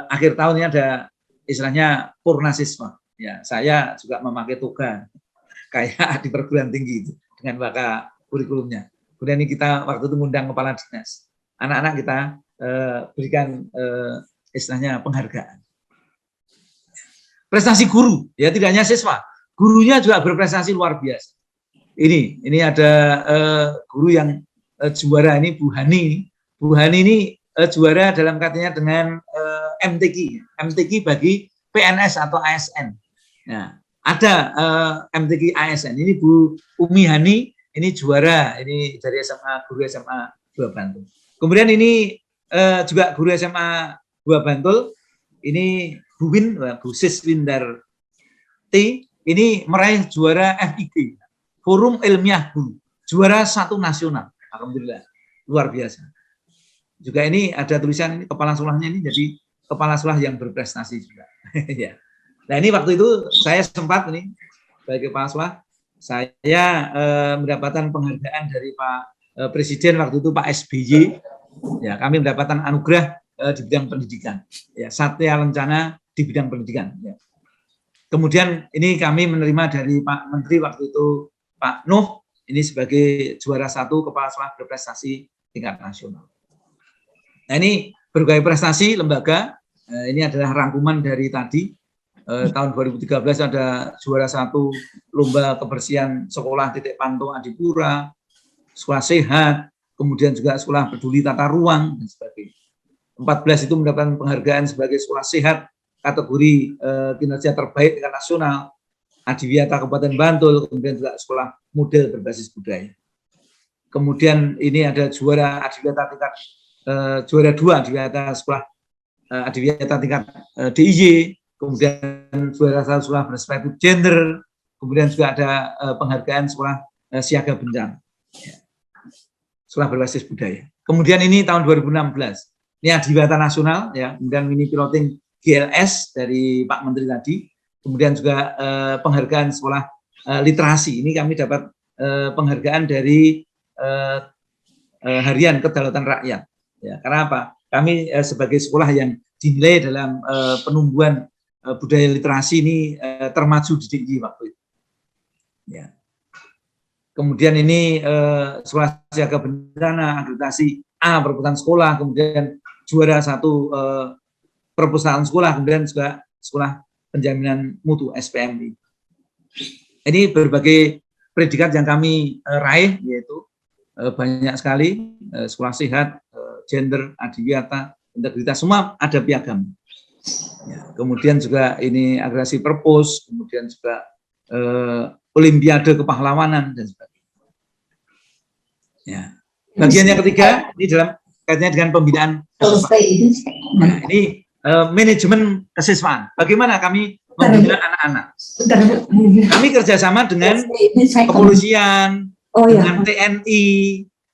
akhir tahun ini ada istilahnya purna siswa. Ya, saya juga memakai toga kayak di perguruan tinggi itu dengan maka kurikulumnya. Kemudian ini kita waktu itu mengundang kepala dinas. Anak-anak kita berikan istilahnya penghargaan. Prestasi guru, ya tidak hanya siswa, gurunya juga berprestasi luar biasa. Ini ada guru yang juara ini Bu Hani. Bu Hani ini juara dalam katanya dengan MTQ bagi PNS atau ASN. Nah, ada MTQ ASN. Ini Bu Umi Hani, ini juara, ini dari SMA, guru SMA 2 Bantul. Kemudian ini juga guru SMA 2 Bantul, ini Bu Win, Bu Sis Windarti, ini meraih juara FIG, Forum Ilmiah Guru, juara 1 nasional. Alhamdulillah, luar biasa. Juga ini ada tulisan ini kepala sekolahnya ini jadi kepala sekolah yang berprestasi juga. Ya. Nah ini waktu itu saya sempat ini sebagai kepala sekolah, saya mendapatkan penghargaan dari Pak Presiden waktu itu Pak SBY. Ya, kami mendapatkan anugerah di bidang pendidikan. Ya, Satya Lencana di bidang pendidikan. Ya. Kemudian ini kami menerima dari Pak Menteri waktu itu Pak Nuh ini sebagai juara 1 kepala sekolah berprestasi tingkat nasional. Nah ini berbagai prestasi lembaga, ini adalah rangkuman dari tadi, tahun 2013 ada juara 1 lomba kebersihan sekolah titik pantau Adipura, sekolah sehat, kemudian juga sekolah peduli tata ruang, dan sebagainya. 14 itu mendapatkan penghargaan sebagai sekolah sehat, kategori kinerja terbaik tingkat nasional, Adiwiyata Kabupaten Bantul, kemudian juga sekolah model berbasis budaya. Kemudian ini ada juara Adiwiyata tingkat juara 2 Adiwiyata sekolah Adiwiyata tingkat DIY, kemudian juara 1 sekolah berspektif gender, kemudian juga ada penghargaan sekolah siaga bencana, sekolah berbasis budaya. Kemudian ini tahun 2016, ini Adiwiyata nasional, ya, kemudian mini piloting GLS dari Pak Menteri tadi, kemudian juga penghargaan sekolah literasi. Ini kami dapat penghargaan dari Harian Kedaulatan Rakyat. Ya, karena apa? Kami sebagai sekolah yang dinilai dalam penumbuhan budaya literasi ini termaju di DIY waktu itu. Ya. Kemudian ini sekolah siaga bencana, akreditasi A perputaran sekolah, kemudian juara 1 perpustakaan sekolah, kemudian juga sekolah penjaminan mutu SPMI. Ini berbagai predikat yang kami raih, yaitu banyak sekali, sekolah sehat, gender, adiwiyata, integritas, semua ada piagam. Ya, kemudian juga ini agresi perpus, kemudian juga olimpiade kepahlawanan dan sebagainya. Ya. Bagian yang ketiga ini dalam kaitannya dengan pembinaan kesiswaan. Nah, ini manajemen kesiswaan. Bagaimana kami membina anak-anak? Kami kerjasama dengan kepolisian, dengan TNI,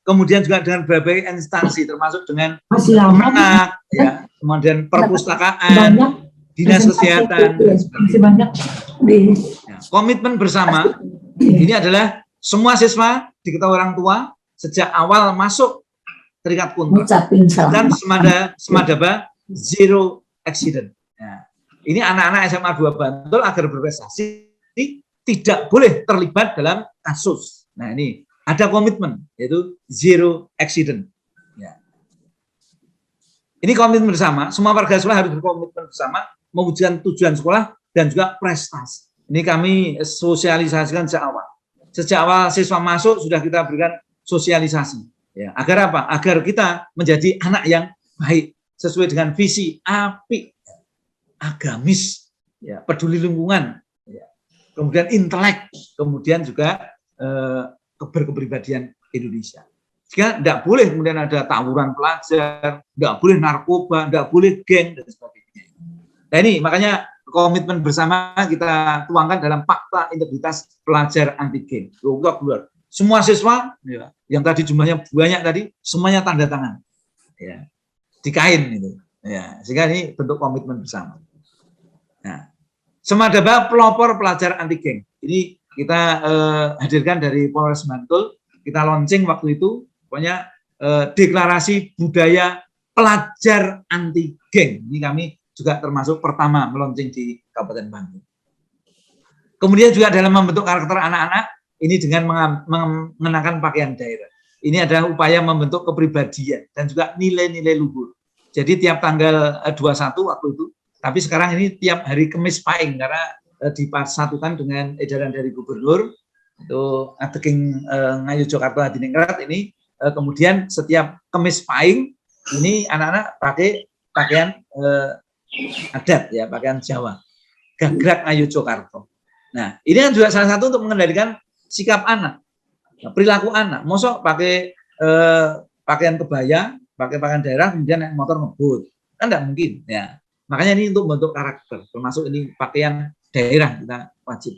kemudian juga dengan berbagai instansi, termasuk dengan Kemenak, ya, kemudian perpustakaan, dinas kesehatan. Ya, komitmen bersama ini adalah semua siswa diketahui orang tua sejak awal masuk terikat kontrak dan semadaba zero accident. Ya, ini anak-anak SMA 2 Bantul agar berprestasi tidak boleh terlibat dalam kasus. Nah ini ada komitmen, yaitu zero accident. Ya. Ini komitmen bersama, semua warga sekolah harus berkomitmen bersama, mewujudkan tujuan sekolah dan juga prestasi. Ini kami sosialisasikan sejak awal. Sejak awal siswa masuk sudah kita berikan sosialisasi. Ya. Agar apa? Agar kita menjadi anak yang baik, sesuai dengan visi apik, agamis, ya, peduli lingkungan, ya. Kemudian intelek, kemudian juga berkepribadian Indonesia. Sehingga tidak boleh kemudian ada tawuran pelajar, tidak boleh narkoba, tidak boleh geng, dan sebagainya. Nah ini makanya komitmen bersama kita tuangkan dalam Fakta Integritas Pelajar Anti Geng. Semua siswa, ya, yang tadi jumlahnya banyak tadi, semuanya tanda tangan. Ya, di kain itu. Ya, sehingga ini bentuk komitmen bersama. Nah, semadaba pelopor pelajar anti geng. Ini kita hadirkan dari Polres Bantul, kita launching waktu itu, pokoknya deklarasi budaya pelajar anti geng. Ini kami juga termasuk pertama meluncing di Kabupaten Bantul. Kemudian juga dalam membentuk karakter anak-anak, ini dengan mengenakan pakaian daerah. Ini adalah upaya membentuk kepribadian dan juga nilai-nilai luhur. Jadi tiap tanggal 21 waktu itu, tapi sekarang ini tiap hari Kamis Pahing karena dipasatukan dengan edaran dari gubernur itu Adeking Ngayu Jakarta Hadiningrat ini kemudian setiap Kemis Pahing ini anak-anak pakai pakaian adat ya, pakaian Jawa. Gagrak Ayu Cokarto. Nah, ini kan juga salah satu untuk mengendalikan sikap anak, perilaku anak. Mosok pakai pakaian kebaya, pakai pakaian daerah, kemudian naik motor ngebut, kan tidak mungkin. Ya, makanya ini untuk membentuk karakter, termasuk ini pakaian daerah kita wajib.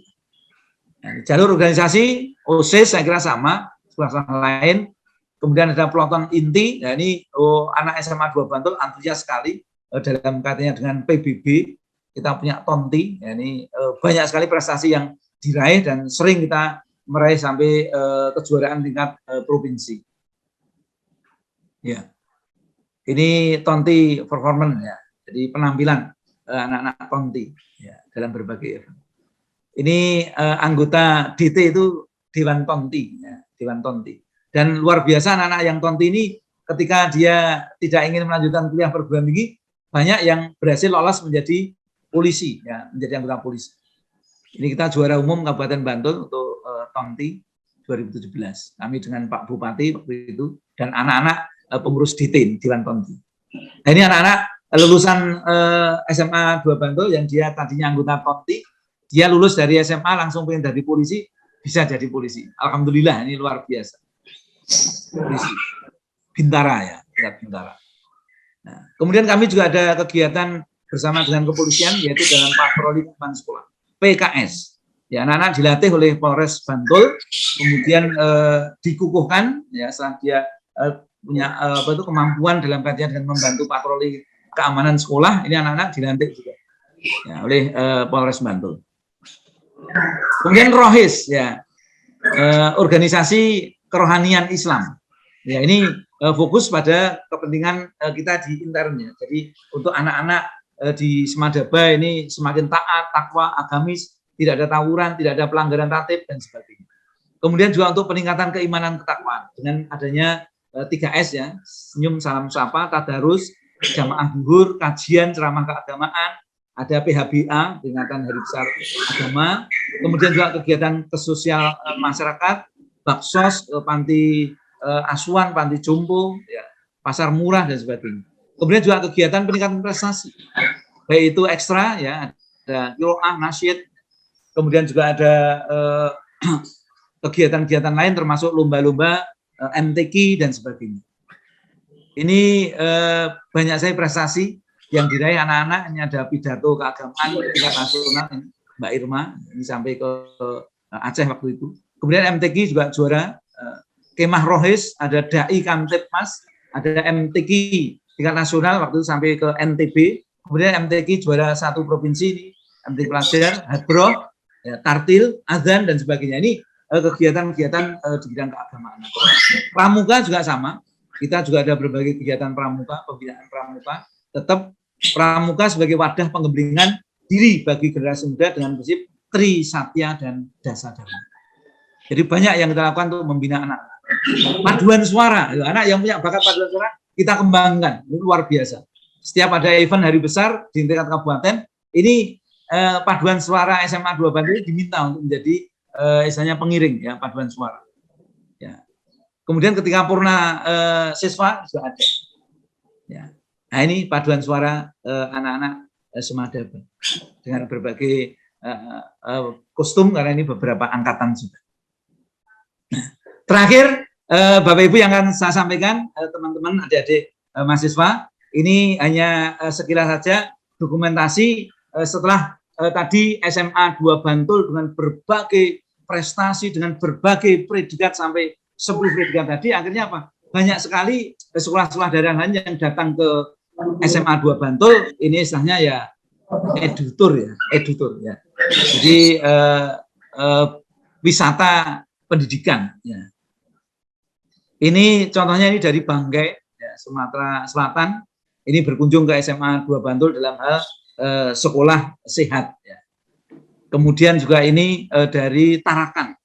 Nah, jalur organisasi OSIS saya kira sama, sebelah lain. Kemudian ada peloton inti. Nah, ini anak SMA 2 Bantul antusias sekali dalam kaitannya dengan PBB. Kita punya Tonti, ya ini banyak sekali prestasi yang diraih dan sering kita meraih sampai kejuaraan tingkat provinsi. Ya, ini Tonti performance ya, jadi penampilan anak-anak Tonti ya, dalam berbagai event. Ini anggota DT itu Dewan Tonti, ya, Dewan Tonti. Dan luar biasa anak-anak yang Tonti ini ketika dia tidak ingin melanjutkan kuliah perguruan tinggi, banyak yang berhasil lolos menjadi polisi, ya, menjadi anggota polisi. Ini kita juara umum Kabupaten Bantul untuk Tonti 2017. Kami dengan Pak Bupati waktu itu dan anak-anak pengurus DT Dewan Tonti. Nah, ini anak-anak lulusan SMA 2 Bantul yang dia tadinya anggota Tonti, dia lulus dari SMA langsung pengen jadi polisi, bisa jadi polisi. Alhamdulillah, ini luar biasa. Polisi. Bintara ya, Bintara. Nah, kemudian kami juga ada kegiatan bersama dengan kepolisian yaitu dalam patroli keamanan sekolah PKS. Ya, anak-anak dilatih oleh Polres Bantul, kemudian dikukuhkan ya saat dia punya kemampuan dalam kaitan dengan membantu patroli keamanan sekolah. Ini anak-anak dilantik juga ya, oleh Polres Bantul. Kemudian Rohis ya, organisasi kerohanian Islam. Ya, ini fokus pada kepentingan kita di internnya. Jadi untuk anak-anak di Semadaba ini semakin taat, takwa, agamis, tidak ada tawuran, tidak ada pelanggaran tatib dan sebagainya. Kemudian juga untuk peningkatan keimanan ketakwaan dengan adanya 3S ya, senyum salam sapa, tadarus, jamaah zuhur, kajian ceramah keagamaan, ada PHBA, peringatan Hari Besar Agama, kemudian juga kegiatan kesosial masyarakat, baksos, panti asuhan, panti jompo, ya, pasar murah dan sebagainya. Kemudian juga kegiatan peningkatan prestasi, baik itu ekstra ya, ada qiraah, nasyid, kemudian juga ada kegiatan-kegiatan lain termasuk lomba-lomba MTQ dan sebagainya. Ini banyak sekali prestasi yang diraih anak-anak. Ini ada pidato keagamaan tingkat nasional, Mbak Irma, ini sampai ke Aceh waktu itu. Kemudian MTQ juga juara, Kemah Rohis, ada Dai Kamtipmas, ada MTQ tingkat nasional waktu itu sampai ke NTB. Kemudian MTQ juara 1 provinsi ini, MTQ pelajar, hadroh, ya, tartil, azan dan sebagainya. Ini kegiatan-kegiatan di bidang keagamaan. Pramuka juga sama. Kita juga ada berbagai kegiatan pramuka, pembinaan pramuka. Tetap pramuka sebagai wadah pengembangan diri bagi generasi muda dengan prinsip Tri Satya dan Dasa Dharma. Jadi banyak yang kita lakukan untuk membina anak. Paduan suara, anak yang punya bakat paduan suara kita kembangkan, ini luar biasa. Setiap ada event hari besar di tingkat kabupaten, ini paduan suara SMA 2 Bantul diminta untuk menjadi istilahnya pengiring ya, paduan suara. Ya. Kemudian ketika purna siswa juga ada. Ya. Nah, ini paduan suara anak-anak Semadaba dengan berbagai kostum karena ini beberapa angkatan juga. Nah, terakhir Bapak Ibu yang akan saya sampaikan teman-teman adik-adik mahasiswa, ini hanya sekilas saja dokumentasi setelah tadi SMA 2 Bantul dengan berbagai prestasi, dengan berbagai predikat sampai 10 predikat tadi, akhirnya apa? Banyak sekali sekolah-sekolah daerah lain yang datang ke SMA 2 Bantul, ini istilahnya ya edutur ya. Jadi wisata pendidikan ya. Ini contohnya ini dari Banggai ya, Sumatera Selatan. Ini berkunjung ke SMA 2 Bantul dalam hal sekolah sehat ya. Kemudian juga ini dari Tarakan.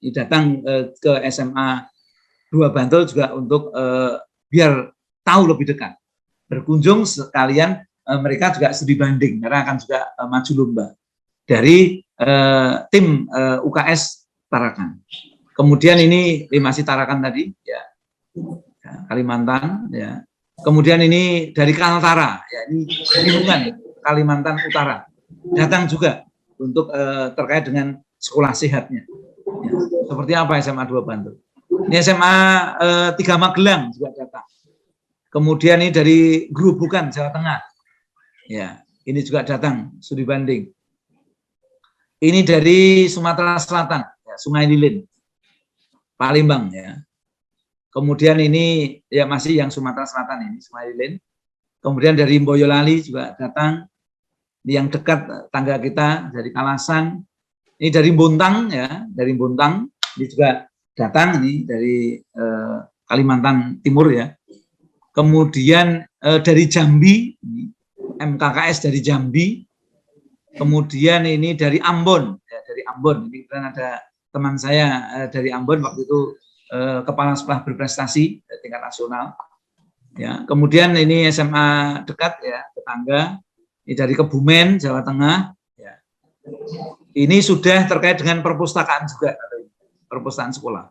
Ini datang ke SMA 2 Bantul juga untuk biar tahu lebih dekat. Berkunjung sekalian mereka juga studi banding karena akan juga maju lomba dari tim UKS Tarakan. Kemudian ini masih Tarakan tadi, ya, Kalimantan, ya. Kemudian ini dari Kaltara, ya, ini lingkungan Kalimantan Utara, datang juga untuk terkait dengan sekolah sehatnya. Ya. Seperti apa SMA 2 Bantul? Ini SMA 3 Magelang juga datang. Kemudian ini dari Gerobokan, Jawa Tengah. Ya, ini juga datang studi banding. Ini dari Sumatera Selatan, ya, Sungai Lilin, Palembang, ya. Kemudian ini ya masih yang Sumatera Selatan ini, Sungai Lilin. Kemudian dari Boyolali juga datang. Yang dekat tangga kita dari Kalasan. Ini dari Bontang, ya, dari Bontang. Ini juga datang ini dari Kalimantan Timur, ya. Kemudian dari Jambi, ini, MKKS dari Jambi. Kemudian ini dari Ambon, ya, dari Ambon. Ini kan ada teman saya dari Ambon waktu itu kepala sekolah berprestasi tingkat nasional. Ya, kemudian ini SMA dekat, ya, tetangga. Ini dari Kebumen, Jawa Tengah. Ya. Ini sudah terkait dengan perpustakaan juga, perpustakaan sekolah.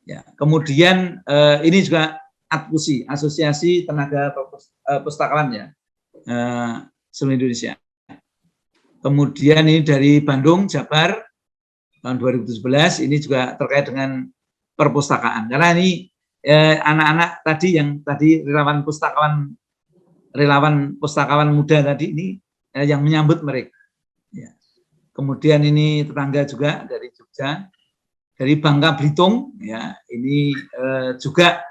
Ya. Kemudian ini juga ATPUSI, Asosiasi Tenaga Pustakawan, ya, seluruh Indonesia. Kemudian ini dari Bandung, Jabar, tahun 2017, ini juga terkait dengan perpustakaan. Karena ini anak-anak tadi yang tadi relawan pustakawan muda tadi ini yang menyambut mereka. Ya. Kemudian ini tetangga juga dari Jogja, dari Bangka Belitung, ya, ini juga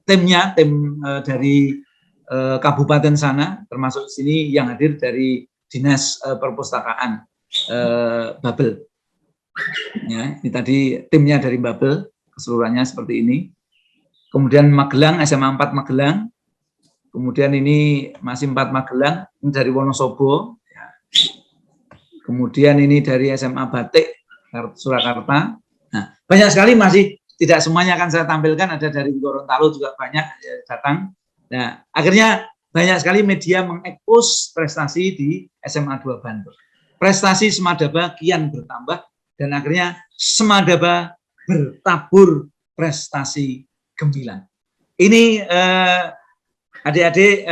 tim dari kabupaten sana, termasuk sini yang hadir dari Dinas Perpustakaan Babel. Ya, ini tadi timnya dari Babel, keseluruhannya seperti ini. Kemudian Magelang, SMA 4 Magelang. Kemudian ini masih 4 Magelang, ini dari Wonosobo. Ya. Kemudian ini dari SMA Batik, Surakarta. Nah, banyak sekali, masih tidak semuanya akan saya tampilkan, ada dari Gorontalo juga banyak datang. Nah, akhirnya banyak sekali media mengekspos prestasi di SMA 2 Bantul. Prestasi Semadaba kian bertambah dan akhirnya Semadaba bertabur prestasi gemilang. Ini adik-adik,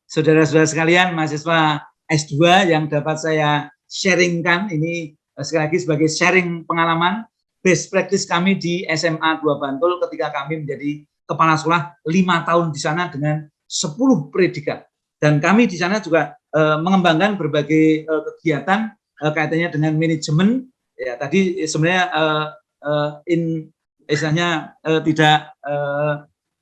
saudara-saudara sekalian, mahasiswa S2 yang dapat saya sharingkan, ini sekali lagi sebagai sharing pengalaman, best practice kami di SMA 2 Bantul ketika kami menjadi kepala sekolah 5 tahun di sana dengan 10 predikat. Dan kami di sana juga mengembangkan berbagai kegiatan kaitannya dengan manajemen. Ya, tadi sebenarnya istilahnya tidak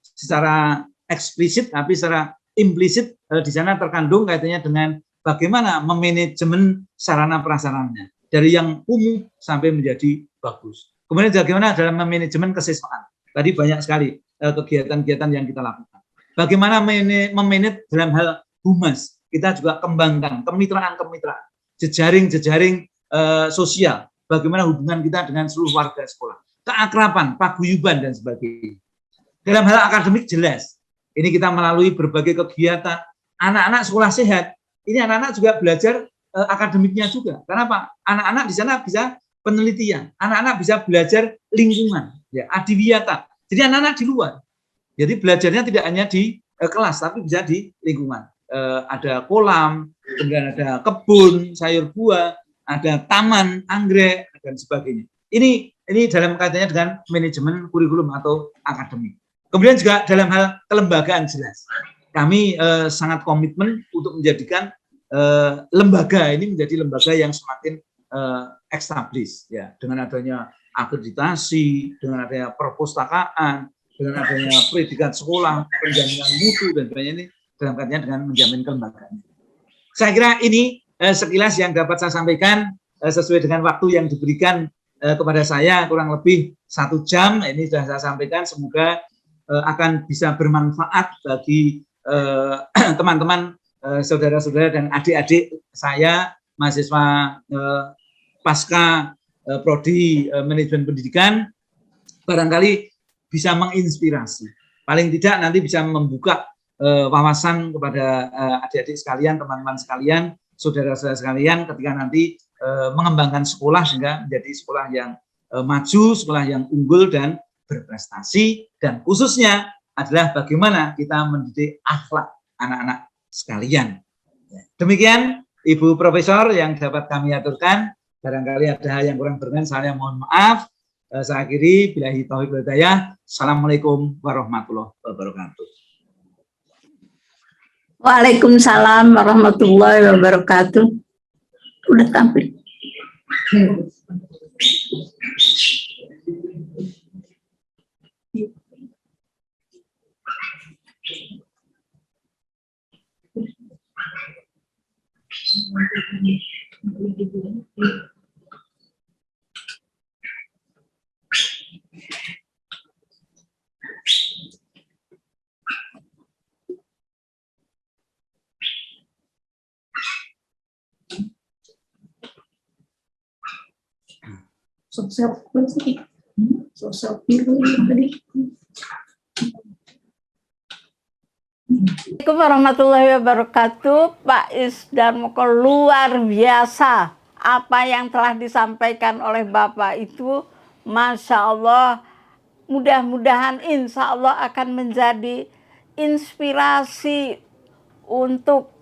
secara eksplisit, tapi secara implisit di sana terkandung kaitannya dengan bagaimana memanajemen sarana prasarananya dari yang kumuh sampai menjadi bagus. Kemudian bagaimana dalam memanajemen kesiswaan. Tadi banyak sekali kegiatan-kegiatan yang kita lakukan. Bagaimana memanage dalam hal humas, kita juga kembangkan kemitraan-kemitraan, jejaring-jejaring sosial, bagaimana hubungan kita dengan seluruh warga sekolah, keakraban, paguyuban, dan sebagainya. Dalam hal akademik jelas, ini kita melalui berbagai kegiatan, anak-anak sekolah sehat, ini anak-anak juga belajar akademiknya juga. Kenapa? Anak-anak di sana bisa penelitian, anak-anak bisa belajar lingkungan, ya, adiwiyata. Jadi anak-anak di luar. Jadi belajarnya tidak hanya di kelas, tapi bisa di lingkungan. Ada kolam, kemudian ada kebun, sayur buah, ada taman, anggrek, dan sebagainya. Ini dalam kaitannya dengan manajemen kurikulum atau akademik. Kemudian juga dalam hal kelembagaan jelas. Kami sangat komitmen untuk menjadikan lembaga ini menjadi lembaga yang semakin established, ya, dengan adanya akreditasi, dengan adanya perpustakaan, dengan adanya predikat sekolah, penjaminan mutu, dan sebagainya, ini dalam kaitannya dengan menjamin kelembagaan. Saya kira ini sekilas yang dapat saya sampaikan sesuai dengan waktu yang diberikan kepada saya, kurang lebih 1 jam. Ini sudah saya sampaikan, semoga akan bisa bermanfaat bagi teman-teman, saudara-saudara, dan adik-adik saya, mahasiswa pasca prodi manajemen pendidikan, barangkali bisa menginspirasi. Paling tidak nanti bisa membuka wawasan kepada adik-adik sekalian, teman-teman sekalian, saudara-saudara sekalian, ketika nanti mengembangkan sekolah sehingga menjadi sekolah yang maju, sekolah yang unggul dan berprestasi, dan khususnya adalah bagaimana kita mendidik akhlak anak-anak sekalian. Demikian Ibu Profesor yang dapat kami aturkan. Barangkali ada yang kurang berkenan, saya mohon maaf. Saya akhiri, billahi taufiq wal hidayah. Assalamualaikum warahmatullahi wabarakatuh. Waalaikumsalam warahmatullahi wabarakatuh. Udah tampil. Sosok biru tadi. Assalamualaikum warahmatullahi wabarakatuh. Pak Isdarmoko, luar biasa apa yang telah disampaikan oleh Bapak itu, Masya Allah. Mudah-mudahan insya Allah akan menjadi inspirasi untuk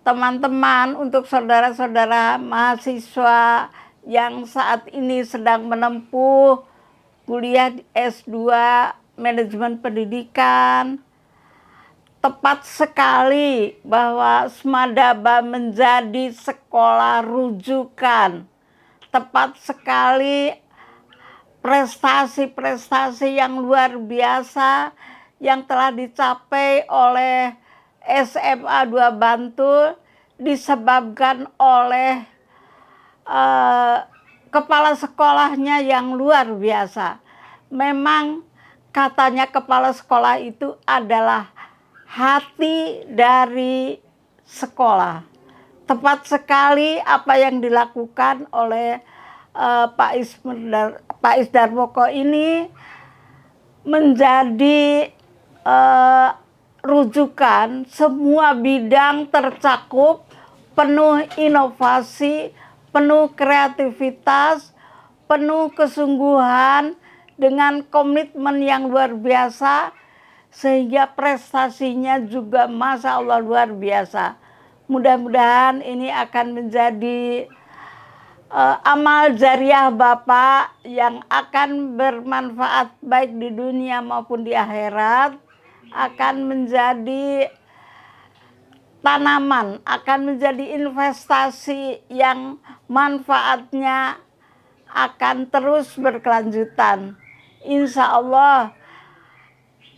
teman-teman, untuk saudara-saudara mahasiswa yang saat ini sedang menempuh kuliah S2 Manajemen Pendidikan. Tepat sekali bahwa Smadaba menjadi sekolah rujukan. Tepat sekali prestasi-prestasi yang luar biasa yang telah dicapai oleh SMA 2 Bantul disebabkan oleh kepala sekolahnya yang luar biasa. Memang katanya kepala sekolah itu adalah hati dari sekolah. Tepat sekali apa yang dilakukan oleh Pak Isdarmoko ini menjadi rujukan, semua bidang tercakup, penuh inovasi, penuh kreativitas, penuh kesungguhan, dengan komitmen yang luar biasa, sehingga prestasinya juga Masya Allah luar biasa. Mudah-mudahan ini akan menjadi amal jariah Bapak yang akan bermanfaat baik di dunia maupun di akhirat, akan menjadi tanaman, akan menjadi investasi yang manfaatnya akan terus berkelanjutan. Insya Allah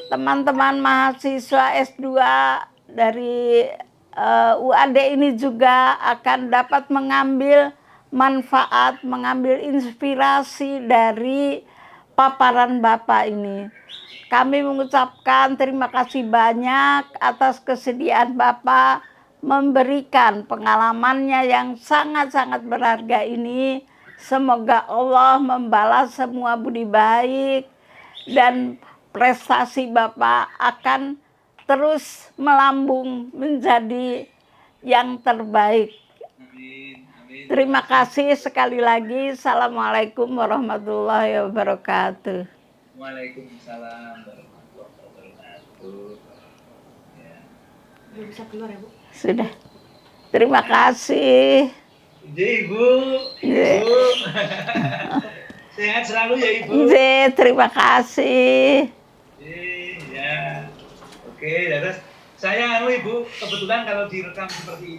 teman-teman mahasiswa S2 dari UAD ini juga akan dapat mengambil manfaat, mengambil inspirasi dari paparan Bapak ini. Kami mengucapkan terima kasih banyak atas kesediaan Bapak memberikan pengalamannya yang sangat-sangat berharga ini. Semoga Allah membalas semua budi baik dan prestasi Bapak akan terus melambung menjadi yang terbaik. Amin. Amin. Terima kasih sekali lagi. Assalamualaikum warahmatullahi wabarakatuh. Waalaikumsalam warahmatullahi wabarakatuh. Ya. Bisa keluar ya, Bu? Sudah. Terima kasih. Ibu. Ibu. Sehat selalu ya Ibu. Terima kasih. Ya. Oke, terus saya Ibu, kebetulan kalau direkam seperti ini